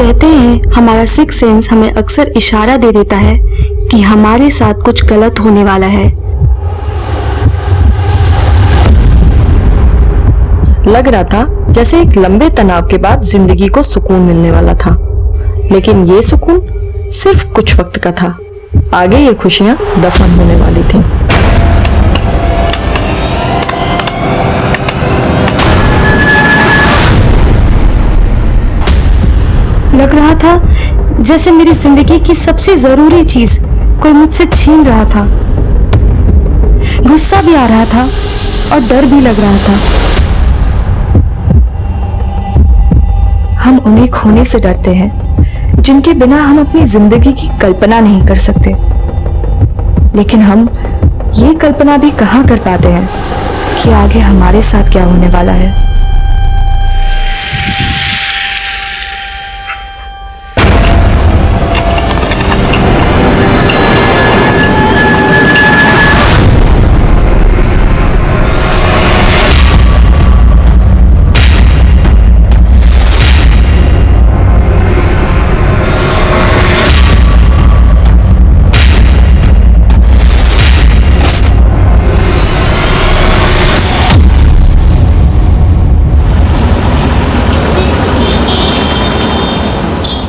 कहते हैं हमारा सिक्स सेंस हमें अक्सर इशारा दे देता है कि हमारे साथ कुछ गलत होने वाला है। लग रहा था जैसे एक लंबे तनाव के बाद जिंदगी को सुकून मिलने वाला था, लेकिन ये सुकून सिर्फ कुछ वक्त का था। आगे ये खुशियां दफन होने वाली थी। लग रहा था जैसे मेरी जिंदगी की सबसे जरूरी चीज कोई मुझसे छीन रहा था। गुस्सा भी आ रहा था और डर भी लग रहा था। हम उन्हें खोने से डरते हैं जिनके बिना हम अपनी जिंदगी की कल्पना नहीं कर सकते, लेकिन हम ये कल्पना भी कहाँ कर पाते हैं कि आगे हमारे साथ क्या होने वाला है।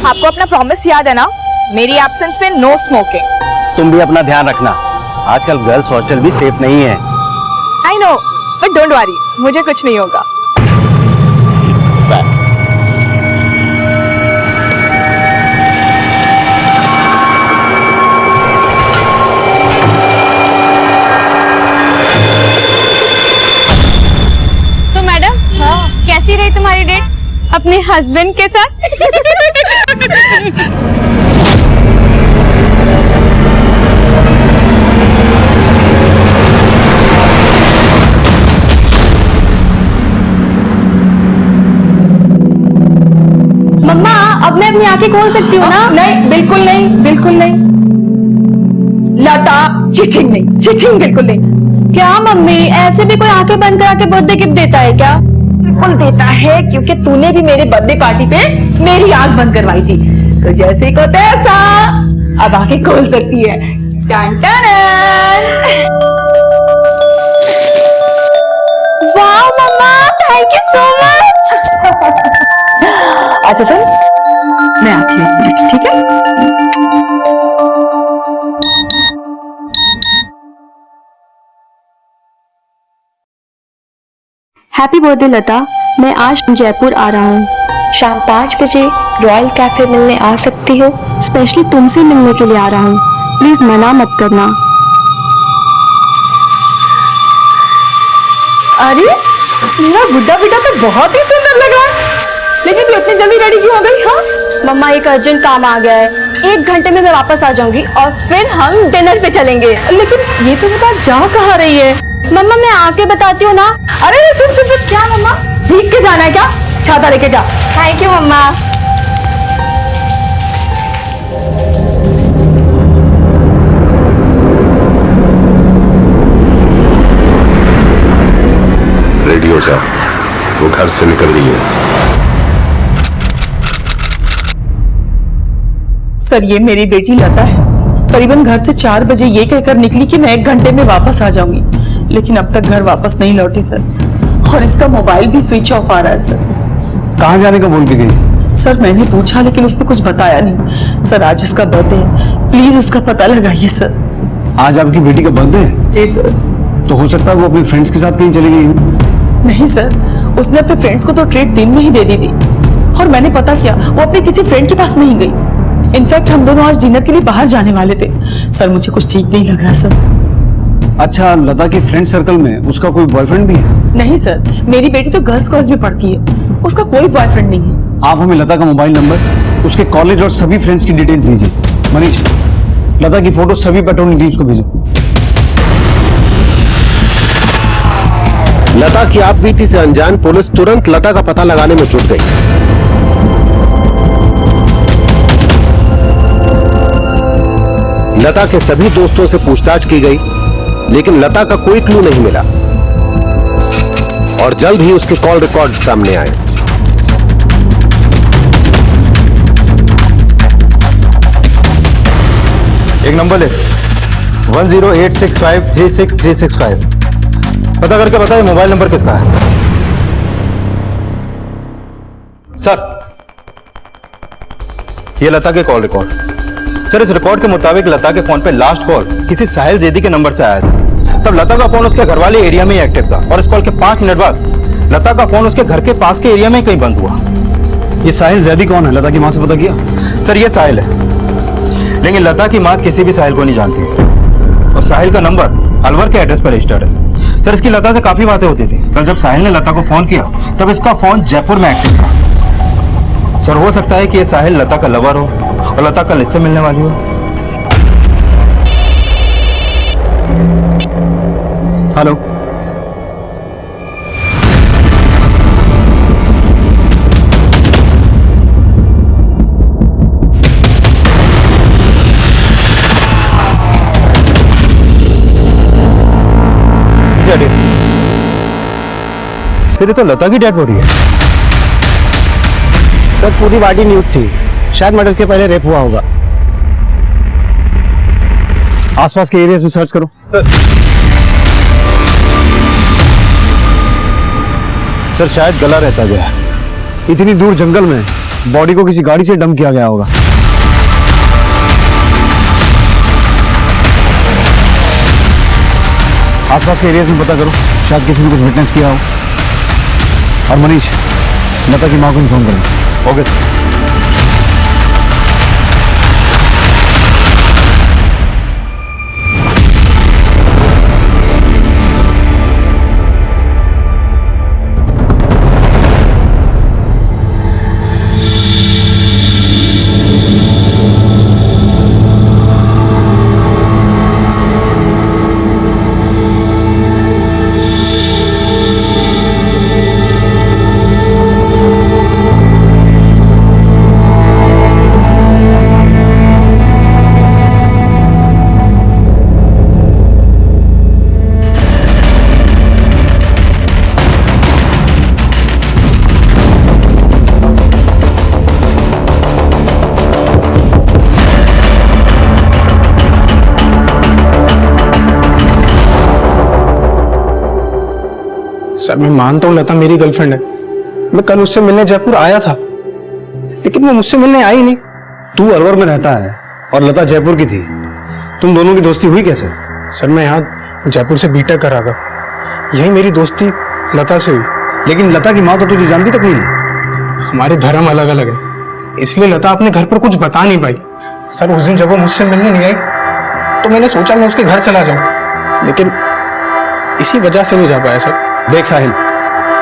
आपको अपना प्रॉमिस याद है ना? मेरी एब्सेंस में नो स्मोकिंग। तुम भी अपना ध्यान रखना, आजकल गर्ल्स हॉस्टल भी सेफ नहीं है। I know, but don't worry, मुझे कुछ नहीं होगा। तो मैडम, कैसी रही तुम्हारी डेट अपने हस्बैंड के साथ? मम्मा, अब मैं अपनी आंखें खोल सकती हूँ ना? नहीं, बिल्कुल नहीं, बिल्कुल नहीं। लता, चीटिंग नहीं, चीटिंग बिल्कुल नहीं। क्या मम्मी, ऐसे भी कोई आंखें बंद करा के बर्थडे गिफ्ट देता है क्या? बिल्कुल देता है, क्योंकि तूने भी मेरे बर्थडे पार्टी पे मेरी आंख बंद करवाई थी, तो जैसे को तैसा अब आंखें खोल सकती है। टन टन। वाह मम्मा, थैंक यू सो मच। अच्छा चल, मैं आती हूँ, ठीक है? हैप्पी बर्थडे लता, मैं आज जयपुर आ रहा हूँ। शाम 5 बजे रॉयल कैफे मिलने आ सकती हो? स्पेशली तुमसे मिलने के लिए आ रहा हूँ, प्लीज मना मत करना। अरे मेरा बुड्ढा बेटा तो बहुत ही सुंदर लग रहा है, लेकिन तू इतनी जल्दी रेडी क्यों हो गई? हाँ मम्मा, एक अर्जेंट काम आ गया है, 1 घंटे में मैं वापस आ जाऊंगी और फिर हम डिनर पे चलेंगे। लेकिन ये तो बता जा कहाँ रही है? मम्मा, मैं आके बताती हूँ ना। अरे सुन सुन सुन, क्या मम्मा, भीग के जाना है क्या? छाता लेके जा। Thank you mamma. रेडी हो जा, वो घर से निकल रही है। सर, ये मेरी बेटी लता है, करीबन घर से 4 बजे ये कहकर निकली कि मैं 1 घंटे में वापस आ जाऊंगी, लेकिन अब तक घर वापस नहीं लौटी सर, और इसका मोबाइल भी स्विच ऑफ आ रहा है सर। कहाँ जाने का बोल के गई? सर मैंने पूछा, लेकिन उसने कुछ बताया नहीं। सर आज उसका बर्थडे है, प्लीज उसका पता लगाइए सर। आज आपकी बेटी का बर्थडे है? जी सर। तो हो सकता है वो अपने फ्रेंड्स के साथ कहीं चली गई हो। नहीं सर, उसने अपने फ्रेंड्स को तो ट्रीट दिन में ही दे दी थी, और मैंने पता किया वो अपने किसी फ्रेंड के पास नहीं गई। इनफैक्ट हम दोनों आज डिनर के लिए बाहर जाने वाले थे। सर मुझे कुछ ठीक नहीं लग रहा सर। अच्छा, लता के फ्रेंड सर्कल में उसका कोई बॉयफ्रेंड भी है? नहीं सर, मेरी बेटी तो गर्ल्स कॉलेज में पढ़ती है, उसका कोई बॉयफ्रेंड नहीं है। आप हमें लता का मोबाइल नंबर, उसके कॉलेज और सभी फ्रेंड्स की डिटेल्स दीजिए। मनीष, लता की फोटो सभी पेट्रोलिंग टीम्स को भेजो। लता की आपबीती से अनजान पुलिस तुरंत लता का पता लगाने में जुट गई। लता के सभी दोस्तों से पूछताछ की गई, लेकिन लता का कोई क्लू नहीं मिला, और जल्द ही उसके कॉल रिकॉर्ड सामने आए। एक नंबर ले, 1086536365। पता करके बताइए मोबाइल नंबर किसका है। सर, ये लता के कॉल रिकॉर्ड। सर, इस रिकॉर्ड के मुताबिक लता के फोन पे लास्ट कॉल किसी साहिल जैदी के नंबर से आया था। तब लता का फोन उसके घर वाले एरिया में ही एक्टिव था और इस कॉल के 5 मिनट बाद लता का फोन उसके घर के पास के एरिया में ही कहीं बंद हुआ। ये साहिल जैदी कौन है? लता की माँ से पता किया? सर, ये साहिल है, लेकिन लता की माँ किसी भी साहिल को नहीं जानती और साहिल का नंबर अलवर के एड्रेस पर रजिस्टर्ड है। सर, इसकी लता से काफी बातें होती थी। कल जब साहिल ने लता को फोन किया तब इसका फोन जयपुर में एक्टिव था। सर, हो सकता है कि ये साहिल लता का लवर हो और लता कल इससे मिलने वाली हो। हेलो, सर, ये तो लता की डेड बॉडी है। सर पूरी बॉडी न्यूड थी, शायद मर्डर के पहले रेप हुआ होगा। आसपास के एरियाज में सर्च करो। सर, शायद गला रहता गया। इतनी दूर जंगल में बॉडी को किसी गाड़ी से डंप किया गया होगा। आसपास के एरियाज में पता करो, शायद किसी ने कुछ विटनेस किया हो। और मनीष, लता की माँ को इन्फॉर्म करें। Okay sir. सर, मैं मानता हूँ लता मेरी गर्लफ्रेंड है। मैं कल उससे मिलने जयपुर आया था, लेकिन वो मुझसे मिलने आई नहीं। तू अलवर में रहता है और लता जयपुर की थी। तुम दोनों की दोस्ती हुई कैसे? सर, मैं यहाँ जयपुर से बीटेक कर रहा था, यही मेरी दोस्ती लता से हुई। लेकिन लता की माँ तो तुझे जानती तक नहीं है। हमारे धर्म अलग अलग है, इसलिए लता अपने घर पर कुछ बता नहीं पाई। सर, उस दिन जब वो मुझसे मिलने नहीं आई तो मैंने सोचा मैं उसके घर चला जाऊं, लेकिन इसी वजह से नहीं जा पाया। सर, देख साहिल,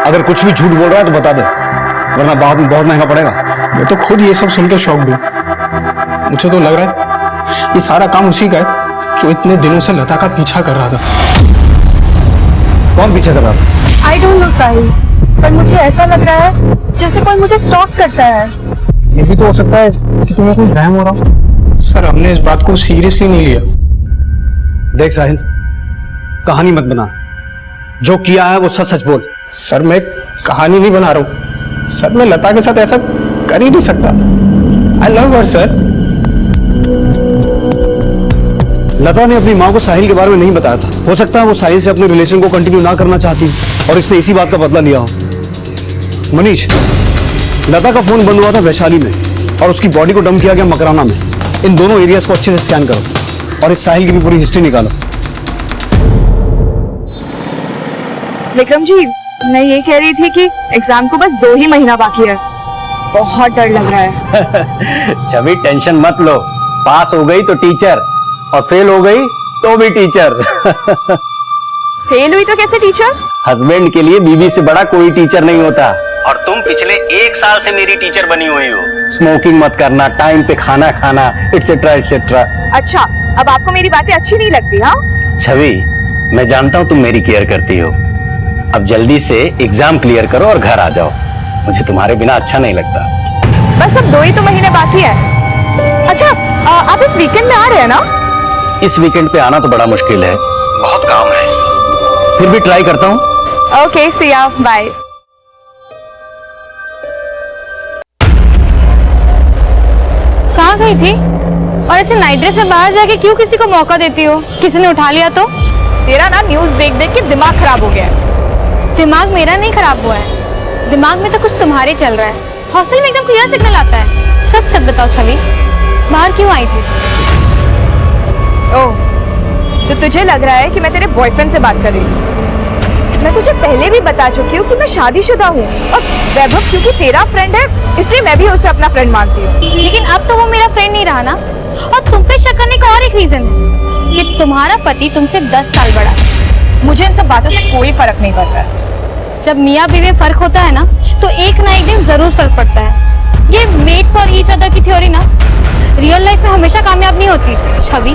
अगर कुछ भी झूठ बोल रहा है तो बता दे, वरना बाद में बहुत महंगा पड़ेगा। मैं तो खुद ये सब सुनकर शॉक्ड हूँ। मुझे तो लग रहा है ये सारा काम उसी का है जो इतने दिनों से लता का पीछा कर रहा था। कौन पीछा कर रहा था? आई डोंट नो साहिल, पर मुझे ऐसा लग रहा है जैसे कोई मुझे स्टॉक करता है। ये भी तो हो सकता है कि तुम्हें कोई भ्रम हो रहा हो। सर, हमने इस बात को सीरियसली नहीं लिया। देख साहिल, कहानी मत बना, जो किया है वो सच सच बोल। सर, मैं कहानी नहीं बना रहा हूँ। सर, मैं लता के साथ ऐसा कर ही नहीं सकता। I love her sir. लता ने अपनी माँ को साहिल के बारे में नहीं बताया था। हो सकता है वो साहिल से अपने रिलेशन को कंटिन्यू ना करना चाहती और इसने इसी बात का बदला लिया हो। मनीष, लता का फोन बंद हुआ था वैशाली में और उसकी बॉडी को डंप किया गया मकराना में। इन दोनों एरियाज को अच्छे से स्कैन करो और इस साहिल की भी पूरी हिस्ट्री निकालो। विक्रम जी, मैं ये कह रही थी कि एग्जाम को बस 2 ही महीना बाकी है। बहुत डर लग रहा है। छवि, टेंशन मत लो। पास हो गई तो टीचर और फेल हो गई तो भी टीचर। फेल हुई तो कैसे टीचर? हस्बैंड के लिए बीवी से बड़ा कोई टीचर नहीं होता। और तुम पिछले 1 साल से मेरी टीचर बनी हुई हो। स्मोकिंग मत करना, टाइम पे खाना खाना, एटसेट्रा एटसेट्रा। अच्छा, अब आपको मेरी बातें अच्छी नहीं लगती? हाँ छवि, मैं जानता हूँ तुम मेरी केयर करती हो। अब जल्दी से एग्जाम क्लियर करो और घर आ जाओ। मुझे तुम्हारे बिना अच्छा नहीं लगता। बस अब 2 ही तो महीने बाकी है। अच्छा, आप इस वीकेंड में आ रहे हैं ना? इस वीकेंड पे आना तो बड़ा मुश्किल है, बहुत काम है, फिर भी ट्राई करता हूँ। ओके, सी या, बाय। कहाँ गई थी? और ऐसे नाइट ड्रेस में बाहर जाके क्यों किसी को मौका देती हो? किसी ने उठा लिया तो? तेरा ना न्यूज़ देख देख के दिमाग खराब हो गया है। दिमाग मेरा नहीं खराब हुआ है, दिमाग में तो कुछ तुम्हारे चल रहा है। हॉस्टल में एकदम क्लियर सिग्नल आता है। सच सच बताओ छवि, बाहर क्यों आई थी? ओह, तो तुझे लग रहा है कि मैं तेरे बॉयफ्रेंड से बात कर रही हूँ? मैं तुझे पहले भी बता चुकी हूँ कि मैं शादीशुदा हूँ, और वैभव क्योंकि तेरा फ्रेंड है इसलिए मैं भी उसे अपना फ्रेंड मानती हूँ। लेकिन अब तो वो मेरा फ्रेंड नहीं रहा ना। और तुम पे शक करने का और एक रीजन है कि तुम्हारा पति तुमसे 10 साल बड़ा है। मुझे इन सब बातों से कोई फर्क नहीं पड़ता है। जब मियाँ बीवी में फर्क होता है ना, तो एक ना एक दिन जरूर फर्क पड़ता है। ये मेड फॉर ईच अदर की थ्योरी ना रियल लाइफ में हमेशा कामयाब नहीं होती छवि।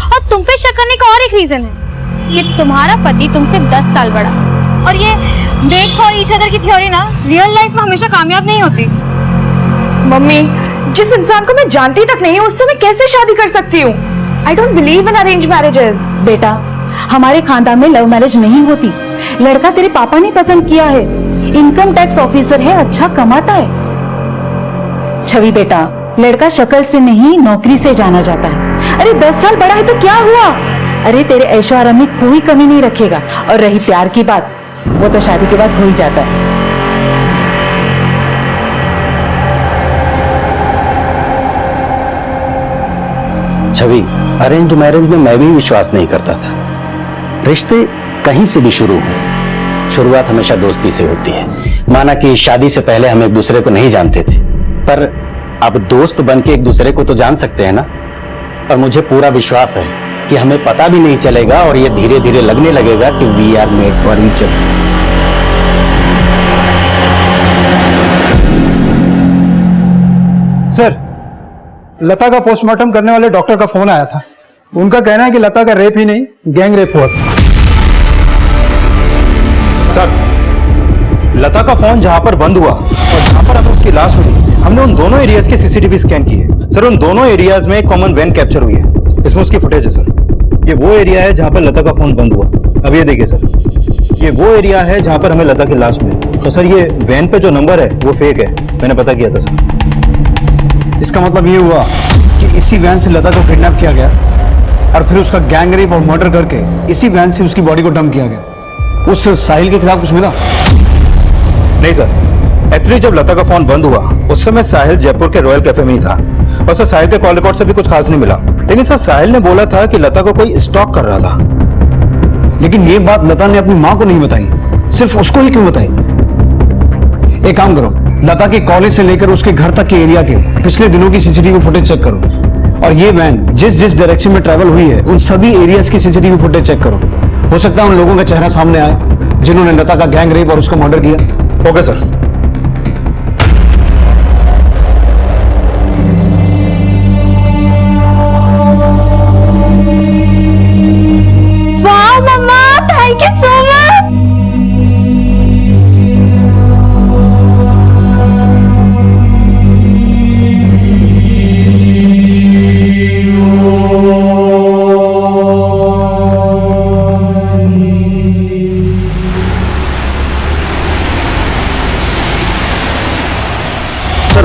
और तुम पे शक करने का और एक रीजन है कि तुम्हारा पति तुमसे 10 साल बड़ा। और ये मेड फॉर ईच अदर की थ्योरी ना रियल लाइफ में हमेशा कामयाब नहीं होती। मम्मी, जिस इंसान को मैं जानती तक नहीं हूँ उससे मैं कैसे शादी कर सकती हूँ? I don't believe in arranged marriages. बेटा, हमारे खानदान में लव मैरिज नहीं होती। लड़का तेरे पापा ने पसंद किया है, इनकम टैक्स ऑफिसर है, अच्छा कमाता है। छवि बेटा, लड़का शक्ल से नहीं नौकरी से जाना जाता है। अरे 10 साल बड़ा है तो क्या हुआ? अरे तेरे ऐशो आराम में कोई कमी नहीं रखेगा। और रही प्यार की बात, वो तो शादी के बाद हो ही जाता है। छवि, अरेंज मैरिज में मैं भी विश्वास नहीं करता था। रिश्ते कहीं से भी शुरू हो, शुरुआत हमेशा दोस्ती से होती है। माना कि शादी से पहले हम एक दूसरे को नहीं जानते थे, पर अब दोस्त बन के एक दूसरे को तो जान सकते हैं ना। और मुझे पूरा विश्वास है कि हमें पता भी नहीं चलेगा और ये धीरे धीरे लगने लगेगा कि we are made for each other. Sir, Lata का पोस्टमार्टम करने वाले डॉक्टर का फोन आया था। उनका कहना है कि लता का रेप ही नहीं, गैंग रेप हुआ था। सर, लता का फोन जहां पर बंद हुआ और जहां पर हमें उसकी लाश मिली, हमने उन दोनों एरियाज के सीसीटीवी स्कैन किए। सर, उन दोनों एरियाज में कॉमन वैन कैप्चर हुई है। इसमें उसकी फुटेज है सर। ये वो एरिया है जहां पर लता का फोन बंद हुआ। अब ये देखिए सर, ये वो एरिया है जहां पर हमें लता की लाश मिली। तो सर, ये वैन पे जो नंबर है वो फेक है, मैंने पता किया था सर। इसका मतलब ये हुआ कि इसी वैन से लता को किडनैप किया गया और फिर उसका गैंग रेप और मर्डर करके इसी वैन से उसकी बॉडी को डंप किया गया। उस साहिल के खिलाफ कुछ मिला? नहीं सर, एक्चुअली जब लता का फोन बंद हुआ उस समय साहिल जयपुर के रॉयल कैफे में ही था और सर साहिल के कॉल रिकॉर्ड से भी कुछ खास नहीं मिला। लेकिन सर साहिल ने बोला था कि लता को कोई स्टॉक कर रहा था। लेकिन ये बात लता ने अपनी माँ को नहीं बताई, सिर्फ उसको ही क्यों बताई? एक काम करो, लता के कॉलेज से लेकर उसके घर तक के एरिया के पिछले दिनों की सीसीटीवी फुटेज चेक करो और ये वैन जिस जिस डायरेक्शन में ट्रैवल हुई है उन सभी एरियाज की सीसीटीवी फुटेज चेक करो। हो सकता है उन लोगों का चेहरा सामने आए जिन्होंने लता का गैंग रेप और उसका मर्डर किया। Okay sir. वाह मम्मा, थैंक यू सो मच।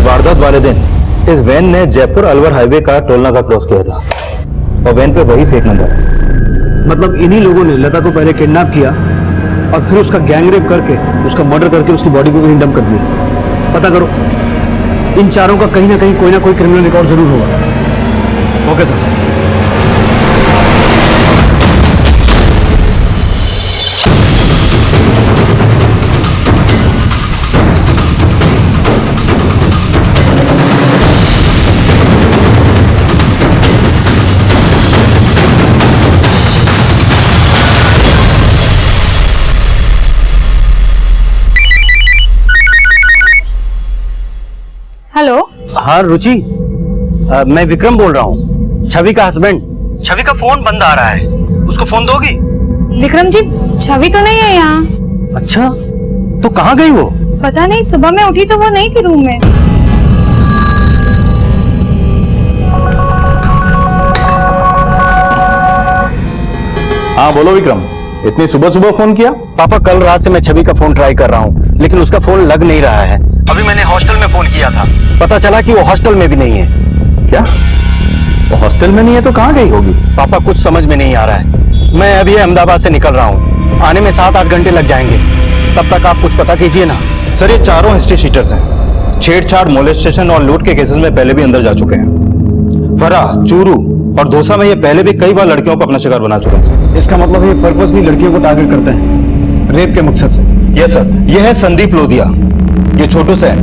वारदात वाले दिन इस वैन ने जयपुर अलवर हाईवे का टोल नाका क्रॉस किया था और वैन पे वही फेक नंबर है। मतलब इन्हीं लोगों ने लता को पहले किडनैप किया और फिर उसका गैंग रेप करके उसका मर्डर करके उसकी बॉडी को कहीं डंप कर दिया। पता करो, इन चारों का कहीं ना कोई क्रिमिनल रिकॉर्ड जरूर होगा। Okay sir. हेलो। हाँ रुचि, मैं विक्रम बोल रहा हूँ, छवि का हस्बैंड। छवि का फोन बंद आ रहा है, उसको फोन दोगी? विक्रम जी, छवि तो नहीं है यहाँ। अच्छा, तो कहाँ गई वो? पता नहीं, सुबह मैं उठी तो वो नहीं थी रूम में। हाँ बोलो विक्रम, इतनी सुबह सुबह फोन किया? पापा कल रात से मैं छवि का फोन ट्राई कर रहा हूँ, लेकिन उसका फोन लग नहीं रहा है। अभी मैंने हॉस्टल में फोन किया था, पता चला कि वो हॉस्टल में भी नहीं है। क्या वो हॉस्टल में नहीं है तो कहाँ गई होगी? पापा कुछ समझ में नहीं आ रहा है। मैं अभी अहमदाबाद से निकल रहा हूँ, आने में 7-8 घंटे लग जाएंगे। तब तक आप कुछ पता कीजिए ना। सर ये चारों हिस्ट्री शीटर्स हैं। छेड़छाड़, मोलेस्टेशन और लूट के केसेस में पहले भी अंदर जा चुके हैं। फरा, चूरू और धोसा में ये पहले भी कई बार लड़कियों को अपना शिकार बना चुके हैं सर। इसका मतलब ये पर्पसली लड़कियों को टारगेट करते हैं रेप के मकसद से। यस सर, ये है संदीप लोधिया, ये छोटू सेन,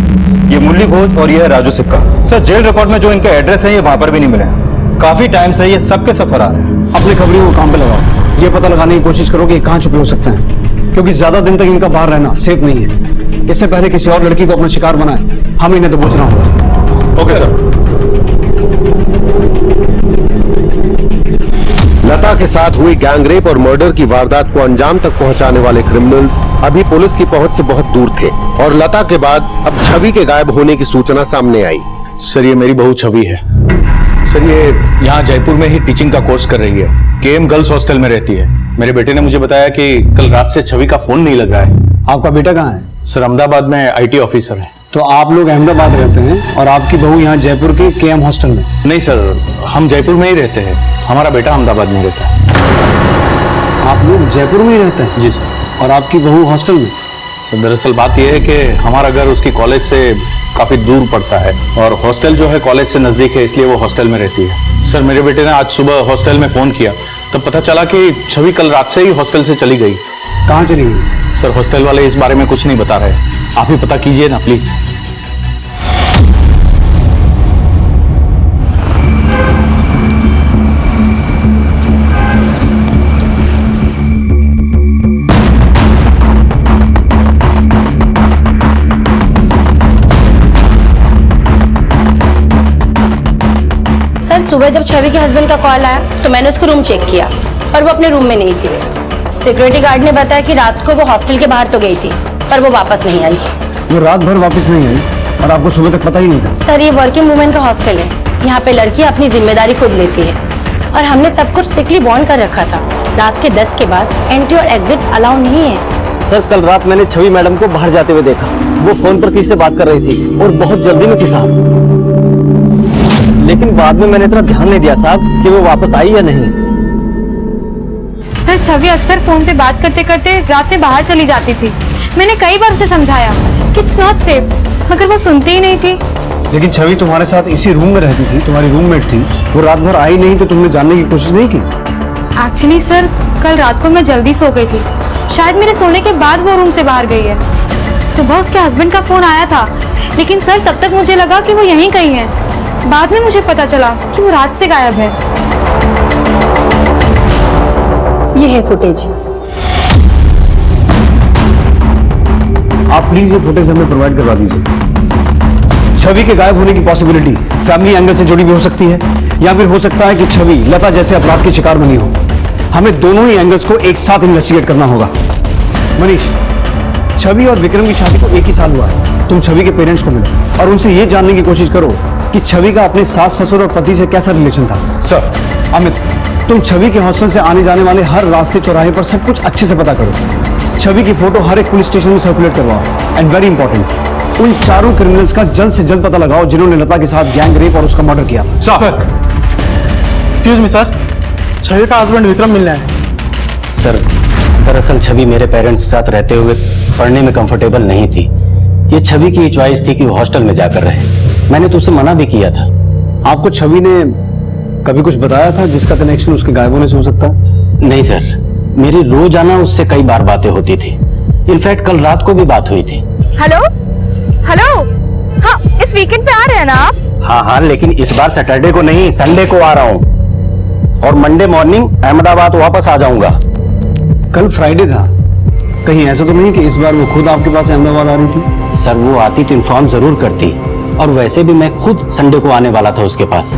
ये मुरली घोष और ये है राजू सिक्का। सर जेल रिकॉर्ड में जो इनका एड्रेस है ये वहां पर भी नहीं मिले हैं। काफी टाइम से ये सबके सब फरार हैं। अपनी खबरियों को काम पे लगाओ, ये पता लगाने की कोशिश करो कि ये कहाँ छुपे हो सकते हैं, क्योंकि ज्यादा दिन तक इनका बाहर रहना सेफ नहीं है। इससे पहले किसी और लड़की को अपना शिकार बनाए, हम इन्हें दबोचना होगा। Okay sir. लता के साथ हुई गैंगरेप और मर्डर की वारदात को अंजाम तक पहुंचाने वाले क्रिमिनल्स अभी पुलिस की पहुंच से बहुत दूर थे और लता के बाद अब छवि के गायब होने की सूचना सामने आई। सर ये मेरी बहू छवि है। सर ये यहाँ जयपुर में ही टीचिंग का कोर्स कर रही है, केएम गर्ल्स हॉस्टल में रहती है। मेरे बेटे ने मुझे बताया कि कल रात से छवि का फोन नहीं लग रहा है। आपका बेटा कहाँ है? सर अहमदाबाद में आईटी ऑफिसर है। तो आप लोग अहमदाबाद रहते हैं और आपकी बहू यहाँ जयपुर के केएम हॉस्टल में? नहीं सर, हम जयपुर में ही रहते हैं, हमारा बेटा अहमदाबाद में रहता है। आप लोग जयपुर में ही रहते हैं? जी सर। और आपकी बहू हॉस्टल में? सर दरअसल बात यह है कि हमारा घर उसकी कॉलेज से काफी दूर पड़ता है और हॉस्टल जो है कॉलेज से नजदीक है, इसलिए वो हॉस्टल में रहती है। सर मेरे बेटे ने आज सुबह हॉस्टल में फोन किया, तब पता चला कि छवि कल रात से ही हॉस्टल से चली गई। कहाँ चली गई? सर हॉस्टल वाले इस बारे में कुछ नहीं बता रहे, आप ही पता कीजिए ना प्लीज। सर सुबह जब छवि के हस्बैंड का कॉल आया तो मैंने उसको रूम चेक किया पर वो अपने रूम में नहीं थी। सिक्योरिटी गार्ड ने बताया कि रात को वो हॉस्टल के बाहर तो गई थी पर वो वापस नहीं आई। वो रात भर वापस नहीं आई और आपको सुबह तक पता ही नहीं था? सर ये वर्किंग वुमेन का हॉस्टल है, यहाँ पे लड़की अपनी जिम्मेदारी खुद लेती है और हमने सब कुछ स्ट्रिक्टली बॉन्ड कर रखा था। रात के 10 के बाद एंट्री और एग्जिट अलाउ नहीं है। सर कल रात मैंने छवि मैडम को बाहर जाते हुए देखा, वो फोन पर किसी से बात कर रही थी और बहुत जल्दी में थी साहब। लेकिन बाद में मैंने इतना ध्यान नहीं दिया साहब कि वो वापस आई या नहीं। सर छवि अक्सर फोन पे बात करते करते रात में बाहर चली जाती थी। मैंने कई बार उसे समझाया कि इट्स नॉट सेफ, मगर वो सुनती ही नहीं थी। लेकिन छवि तुम्हारे साथ इसी रूम में रहती थी, तुम्हारी रूममेट थी, वो रात भर आई नहीं तो तुमने जानने की कोशिश नहीं की? एक्चुअली सर कल रात को मैं जल्दी सो गई थी, शायद मेरे सोने के बाद वो रूम से बाहर गई है। सुबह उसके हस्बैंड का फोन आया था, लेकिन सर तब तक मुझे लगा कि वो यहीं कहीं है। बाद में मुझे पता चला कि वो रात से गायब है। ये है फुटेज। आप प्लीज ये फुटेज हमें प्रोवाइड करवा दीजिए। छवि के गायब होने की पॉसिबिलिटी फैमिली एंगल से जुड़ी भी हो सकती है या फिर हो सकता है कि छवि लता जैसे अपराध की शिकार बनी हो। हमें दोनों ही एंगल्स को एक साथ इन्वेस्टिगेट करना होगा। मनीष, छवि और विक्रम की शादी को 1 ही साल हुआ है। तुम छवि के पेरेंट्स को मिलो और उनसे ये जानने की कोशिश करो कि छवि का अपने सास ससुर और पति से कैसा रिलेशन था। सर अमित, तुम छवि के हॉस्टल से आने जाने वाले हर रास्ते चौराहे पर सब कुछ अच्छे से पता करो। छवि की फोटो हर एक पुलिस स्टेशन में सर्कुलेट करवाओ एंड वेरी इंपॉर्टेंट, उन चारों क्रिमिनल्स का जल्द से जल्द पता लगाओ जिन्होंने लता के साथ गैंग रेप और उसका मर्डर किया था। सर एक्सक्यूज मी सर, छवि का हस्बैंड विक्रम मिलने आए। सर दरअसल छवि मेरे पेरेंट्स के साथ रहते हुए पढ़ने में कंफर्टेबल नहीं थी। ये छवि की चॉइस थी कि वो हॉस्टल में जाकर रहे। मैंने तो उसे मना भी किया था। आपको छवि ने कभी कुछ बताया था जिसका कनेक्शन उसके गायब होने से हो सकता है? नहीं सर, मेरी रोजाना उससे कई बार बातें होती थी। इनफैक्ट कल रात को भी बात हुई थी। हेलो हेलो, हाँ इस वीकेंड पे आ रहे हैं ना आप? हाँ, लेकिन इस बार सैटरडे को नहीं, संडे को आ रहा हूँ और मंडे मॉर्निंग अहमदाबाद वापस आ जाऊंगा। कल फ्राइडे था, कहीं ऐसा तो नहीं कि इस बार वो खुद आपके पास अहमदाबाद आ रही थी? सर वो आती तो इन्फॉर्म जरूर करती, और वैसे भी मैं खुद संडे को आने वाला था उसके पास।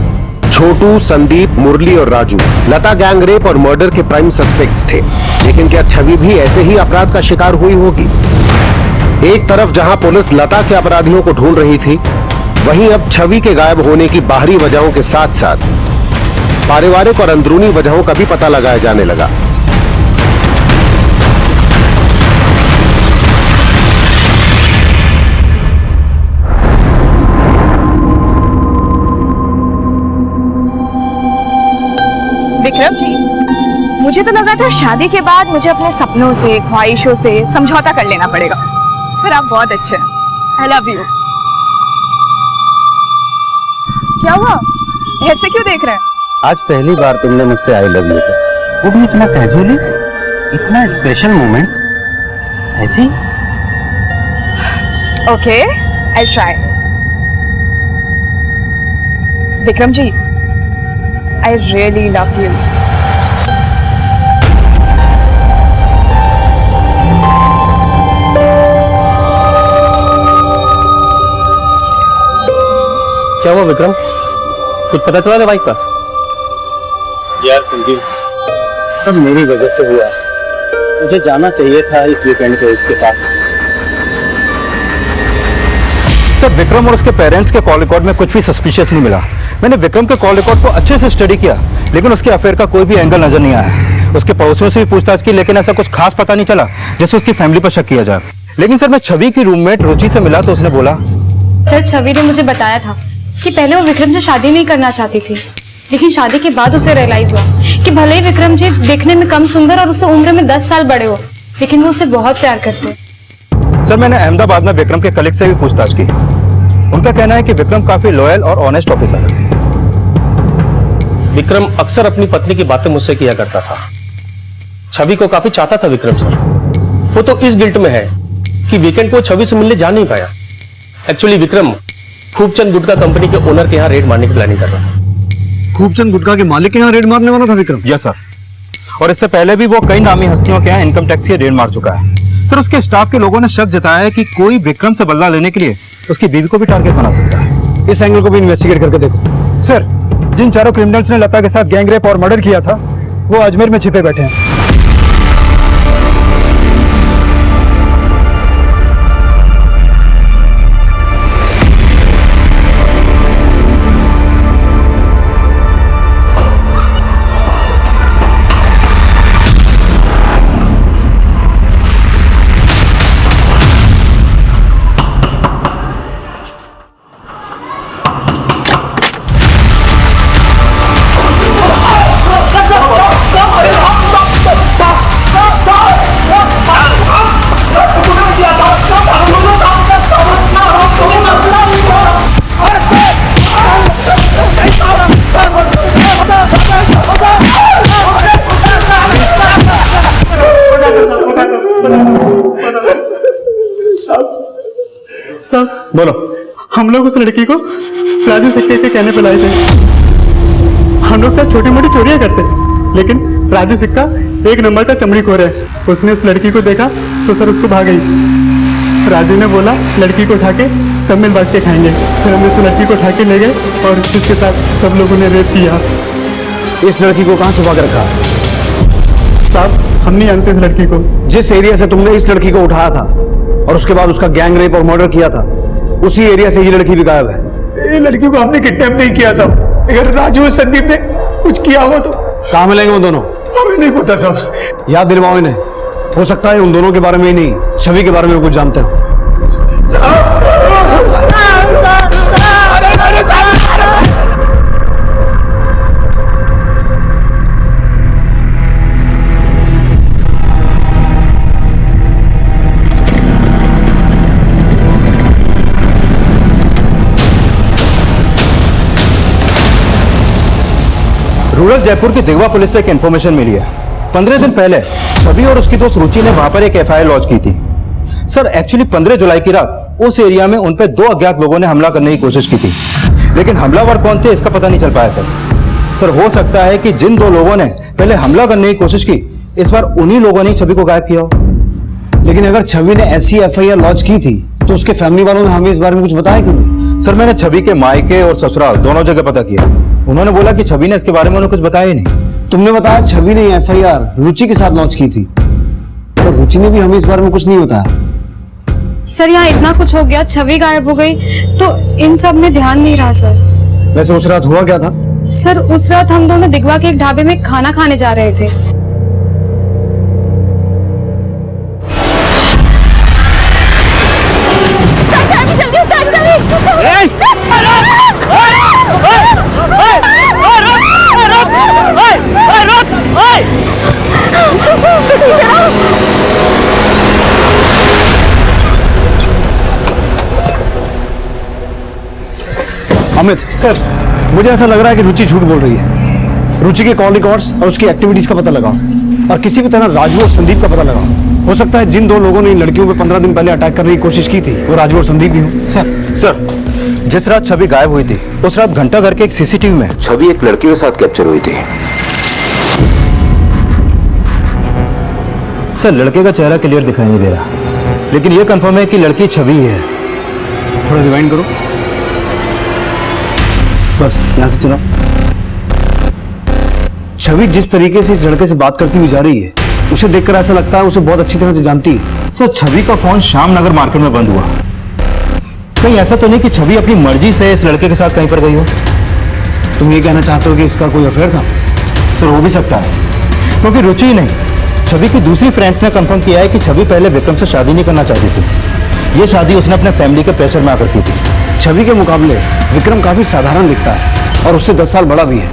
छोटू, संदीप, मुरली और राजू लता गैंगरेप और मर्डर के प्राइम सस्पेक्ट्स थे। लेकिन क्या छवि भी ऐसे ही अपराध का शिकार हुई होगी? एक तरफ जहां पुलिस लता के अपराधियों को ढूंढ रही थी, वहीं अब छवि के गायब होने की बाहरी वजहों के साथ साथ पारिवारिक और अंदरूनी वजहों का भी पता लगाया जाने लगा। विक्रम जी, मुझे तो लगा था शादी के बाद मुझे अपने सपनों से, ख्वाहिशों से समझौता कर लेना पड़ेगा, पर आप बहुत अच्छे हैं। I love you. क्या हुआ, ऐसे क्यों देख रहे हैं? आज पहली बार तुमने मुझसे आई लव यू कहा, वो भी इतना कैजुअली, इतना स्पेशल मोमेंट। ऐसे ही? Okay, I try. Vikram ji, I really love you. क्या हुआ विक्रम, कुछ पता चला था भाई का? यार संजीव, सब मेरी वजह से हुआ। मुझे जाना चाहिए था इस वीकेंड पे उसके पास। सर विक्रम और उसके पेरेंट्स के कॉल रिकॉर्ड में कुछ भी सस्पिशियस नहीं मिला। मैंने विक्रम के कॉल रिकॉर्ड को अच्छे से स्टडी किया, लेकिन उसके अफेयर का कोई भी एंगल नजर नहीं आया। उसके पड़ोसियों से भी पूछताछ की, लेकिन ऐसा कुछ खास पता नहीं चला जिससे उसकी फैमिली पर शक किया जाए। लेकिन सर मैं छवि की रूममेट रुचि से मिला तो उसने बोला, सर छवि ने मुझे बताया था कि पहले वो विक्रम से शादी नहीं करना चाहती थी, लेकिन शादी के बाद उसे रियलाइज हुआ कि भले ही विक्रम जी देखने में कम सुंदर और उससे उम्र में 10 साल बड़े हो, लेकिन वो उसे बहुत प्यार करते हैं। सर मैंने अहमदाबाद में विक्रम के कलीग से भी पूछताछ की। उनका कहना है कि विक्रम काफी लॉयल और ऑनेस्ट ऑफिसर है। विक्रम अक्सर अपनी पत्नी की बातें मुझसे किया करता था। छवि को काफी चाहता था विक्रम सर। वो तो इस गिल्ट में है कि वीकेंड को छवि से मिलने जा नहीं पाया। एक्चुअली विक्रम खूबचंद गुटखा कंपनी के ओनर के यहाँ रेड मारने की प्लानिंग कर रहा था। खूबचंद गुटखा के मालिक के यहाँ रेड मारने वाला था विक्रम? यस सर, और इससे पहले भी वो कई नामी हस्तियों के यहाँ इनकम टैक्स की रेड मार चुका है। सर उसके स्टाफ के लोगों ने शक जताया है कि कोई विक्रम से बदला लेने के लिए उसकी बीवी को भी टारगेट बना सकता है। इस एंगल को भी इन्वेस्टिगेट करके देखो। सर, जिन चारों क्रिमिनल्स ने लता के साथ गैंग रेप और मर्डर किया था वो अजमेर में छिपे बैठे हैं। साहब बोलो। हम लोग उस लड़की को राजू सिक्के के कहने पे लाए थे। हम लोग सब छोटी मोटी चोरियां करते, लेकिन राजू सिक्का एक नंबर का चमड़ी खोर है। उसने उस लड़की को देखा तो सर उसको भाग गई। राजू ने बोला लड़की को उठा के सब मिल बांट के खाएंगे। फिर हमने उस लड़की को उठा के ले गए और उसके साथ सब लोगों ने रेप किया। इस लड़की को कहाँ छुपा के रखा? साहब हम नहीं जानते इस लड़की को। जिस एरिया से तुमने इस लड़की को उठाया था और उसके बाद उसका गैंग रेप और मर्डर किया था, उसी एरिया से ये लड़की भी गायब है। ये लड़की को हमने किडनैप नहीं किया साहब। अगर राजू और संदीप ने कुछ किया हो तो कहाँ मिलेंगे वो दोनों? हमें नहीं पता साहब। याद दिलवाओ इन्हें। हो सकता है उन दोनों के बारे में ही नहीं, छवि के बारे में कुछ जानते हो। रूरल जयपुर की दिगवा पुलिस से एक इन्फॉर्मेशन मिली है। 15 दिन पहले छवि और उसकी दोस्त रुचि ने वहां पर एक एफआईआर लॉन्च की थी। सर एक्चुअली 15 जुलाई की रात उस एरिया में उन पर 2 अज्ञात लोगों ने हमला करने की कोशिश की थी, लेकिन हमलावर कौन थे इसका पता नहीं चल पाया। सर हो सकता है कि जिन 2 लोगों ने पहले हमला करने की कोशिश की, इस बार उन्हीं लोगों ने छवि को गायब किया हो। लेकिन अगर छवि ने ऐसी एफआईआर लॉन्च की थी तो उसके फैमिली वालों ने हमें इस बारे में कुछ बताया क्यों नहीं? सर मैंने छवि के मायके और ससुराल दोनों जगह पता किया। उन्होंने बोला कि छवि ने इसके बारे में उन्हें कुछ बताया ही नहीं। तुमने बताया छवि ने एफआईआर रुचि के साथ लॉन्च की थी, तो रुचि ने भी हमें इस बारे में कुछ नहीं बताया। सर यहाँ इतना कुछ हो गया, छवि गायब हो गई, तो इन सब में ध्यान नहीं रहा सर। वैसे उस रात हुआ क्या था? सर उस रात हम दोनों दिगवा के एक ढाबे में खाना खाने जा रहे थे। Hey! अमित सर, मुझे ऐसा लग रहा है कि रुचि झूठ बोल रही है। रुचि के कॉल रिकॉर्ड्स और उसकी एक्टिविटीज का पता लगाओ और किसी भी तरह राजू और संदीप का पता लगाओ। हो सकता है जिन दो लोगों ने इन लड़कियों पे 15 दिन पहले अटैक करने की कोशिश की थी वो राजू और संदीप भी हो। सर, जिस रात छवि गायब हुई थी उस रात घंटा घर के एक सीसीटीवी में छवि एक लड़की के साथ कैप्चर हुई थी। सर, लड़के का चेहरा क्लियर दिखाई नहीं दे रहा, लेकिन यह कंफर्म है कि लड़की छवि ही है। थोड़ा रिवाइंड करो, बस यहां से चलो। छवि जिस तरीके से इस लड़के से बात करती हुई जा रही है, उसे देखकर ऐसा लगता है उसे बहुत अच्छी तरह से जानती है। सर, छवि का फोन श्याम नगर मार्केट में बंद हुआ। कहीं ऐसा तो नहीं कि छवि अपनी मर्जी से इस लड़के के साथ कहीं पर गई हो? तुम ये कहना चाहते हो कि इसका कोई अफेयर था? सर, हो भी सकता है, क्योंकि रुचि ही नहीं, छवि की दूसरी फ्रेंड्स ने कंफर्म किया है कि छवि पहले विक्रम से शादी नहीं करना चाहती थी। ये शादी उसने अपने फैमिली के प्रेशर में आकर की थी। छवि के मुकाबले विक्रम काफी साधारण दिखता है और उससे 10 साल बड़ा भी है।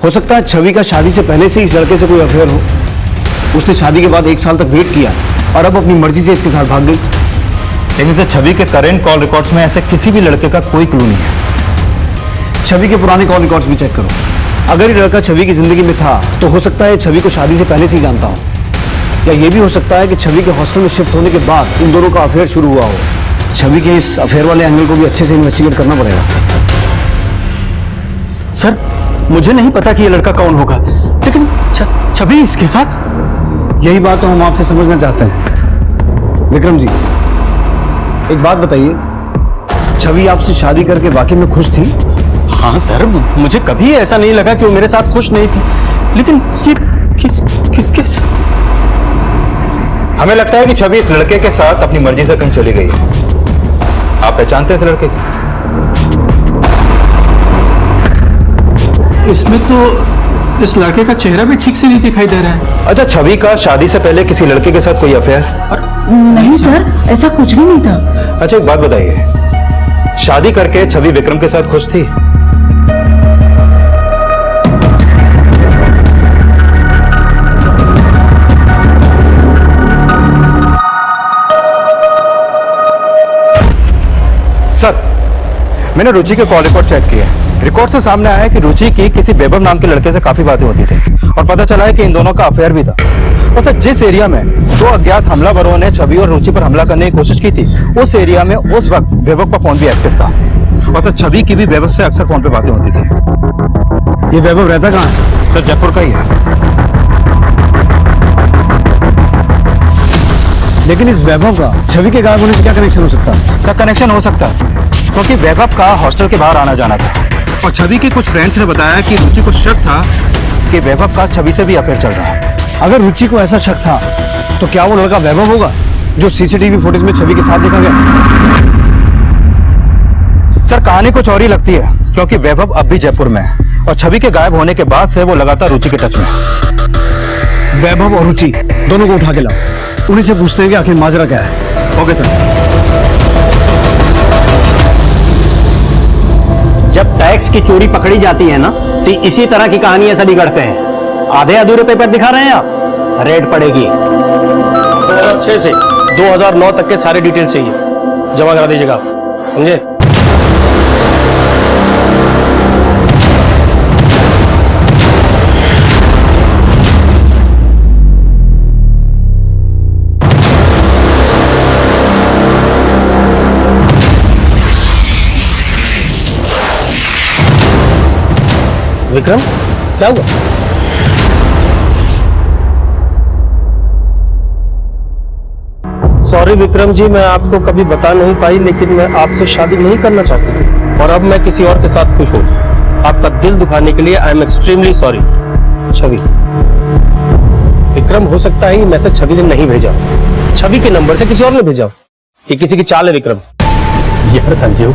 हो सकता है छवि का शादी से पहले से इस लड़के से कोई अफेयर हो। उसने शादी के बाद 1 साल तक वेट किया और अब अपनी मर्जी से इसके साथ भाग गई। लेकिन सर, छवि के करेंट कॉल रिकॉर्ड्स में ऐसे किसी भी लड़के का कोई क्लू नहीं है। छवि के पुराने कॉल रिकॉर्ड्स भी चेक करो। अगर ये लड़का छवि की जिंदगी में था तो हो सकता है छवि को शादी से पहले से ही जानता हो, या ये भी हो सकता है कि छवि के हॉस्टल में शिफ्ट होने के बाद इन दोनों का अफेयर शुरू हुआ हो। छवि के इस अफेयर वाले एंगल को भी अच्छे से इन्वेस्टिगेट करना पड़ेगा। सर, मुझे नहीं पता कि ये लड़का कौन होगा, लेकिन छवि इसके साथ। यही बात तो हम आपसे समझना चाहते हैं। विक्रम जी, एक बात बताइए, छवि आपसे शादी करके वाकई में खुश थी? हाँ सर, मुझे कभी ऐसा नहीं लगा कि वो मेरे साथ खुश नहीं थी, लेकिन ये किसके साथ? हमें लगता है कि छवि इस लड़के के साथ अपनी मर्जी से कहीं चली गई है। आप पहचानते हैं इस लड़के को? इसमें तो इस लड़के का चेहरा भी ठीक से नहीं दिखाई दे रहा है। अच्छा, छवि का शादी से पहले किसी लड़के के साथ कोई अफेयर? नहीं सर, ऐसा कुछ भी नहीं था। अच्छा, एक बात बताइए, शादी करके छवि विक्रम के साथ खुश थी? सर, मैंने रुचि के कॉल रिकॉर्ड चेक किए। रिकॉर्ड से सामने आया है कि रुचि की किसी वैभव नाम के लड़के से काफी बातें होती थी और पता चला है कि इन दोनों का अफेयर भी था। और सर, जिस एरिया में 2 अज्ञात हमलावरों ने छवि और रुचि पर हमला करने की कोशिश की थी, उस एरिया में उस वक्त वैभव का फोन भी एक्टिव था। और सर, छवि की भी वैभव से अक्सर फोन पे बातें होती थी। ये वैभव रहता कहाँ है? सर, जयपुर का ही है। लेकिन इस वैभव का छवि के गायब होने से क्या कनेक्शन हो सकता है? सर, कनेक्शन हो सकता है क्योंकि वैभव का हॉस्टल के बाहर आना जाना था और छवि के कुछ फ्रेंड्स ने बताया कि रुचि को शक था कि वैभव का छवि से भी अफेयर चल रहा है। अगर रुचि को ऐसा शक था तो क्या वो लड़का वैभव होगा जो सीसीटीवी फुटेज में छवि के साथ देखा गया? सर, कहानी कुछ और ही लगती है क्योंकि वैभव अब भी जयपुर में है और छवि के गायब होने के बाद से वो लगातार रुचि के टच में है। वैभव और रुचि दोनों को उठा के लाओ, उन्हीं से पूछते हैं कि आखिर माजरा क्या है। Okay sir. जब टैक्स की चोरी पकड़ी जाती है ना, तो इसी तरह की कहानियां सभी गढ़ते हैं। आधे अधूरे पेपर दिखा रहे हैं आप, रेड पड़ेगी। 2006 से 2009 तक के सारे डिटेल चाहिए, जमा करा दीजिएगा, समझे? विक्रम, क्या हुआ? सॉरी विक्रम जी, मैं आपको कभी बता नहीं पाई, लेकिन मैं आपसे शादी नहीं करना चाहती थी और अब मैं किसी और के साथ खुश हूँ। आपका दिल दुखाने के लिए आई एम एक्सट्रीमली सॉरी। छवि, विक्रम, हो सकता है ये मैसेज छवि ने नहीं भेजा, छवि के नंबर से किसी और ने भेजा। ये किसी की चाल है विक्रम। यार संजीव,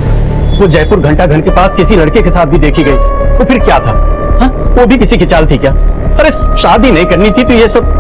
वो जयपुर घंटा घर के पास किसी लड़के के साथ भी देखी गई, तो फिर क्या था? हाँ, वो भी किसी की चाल थी क्या? अरे शादी नहीं करनी थी तो ये सब।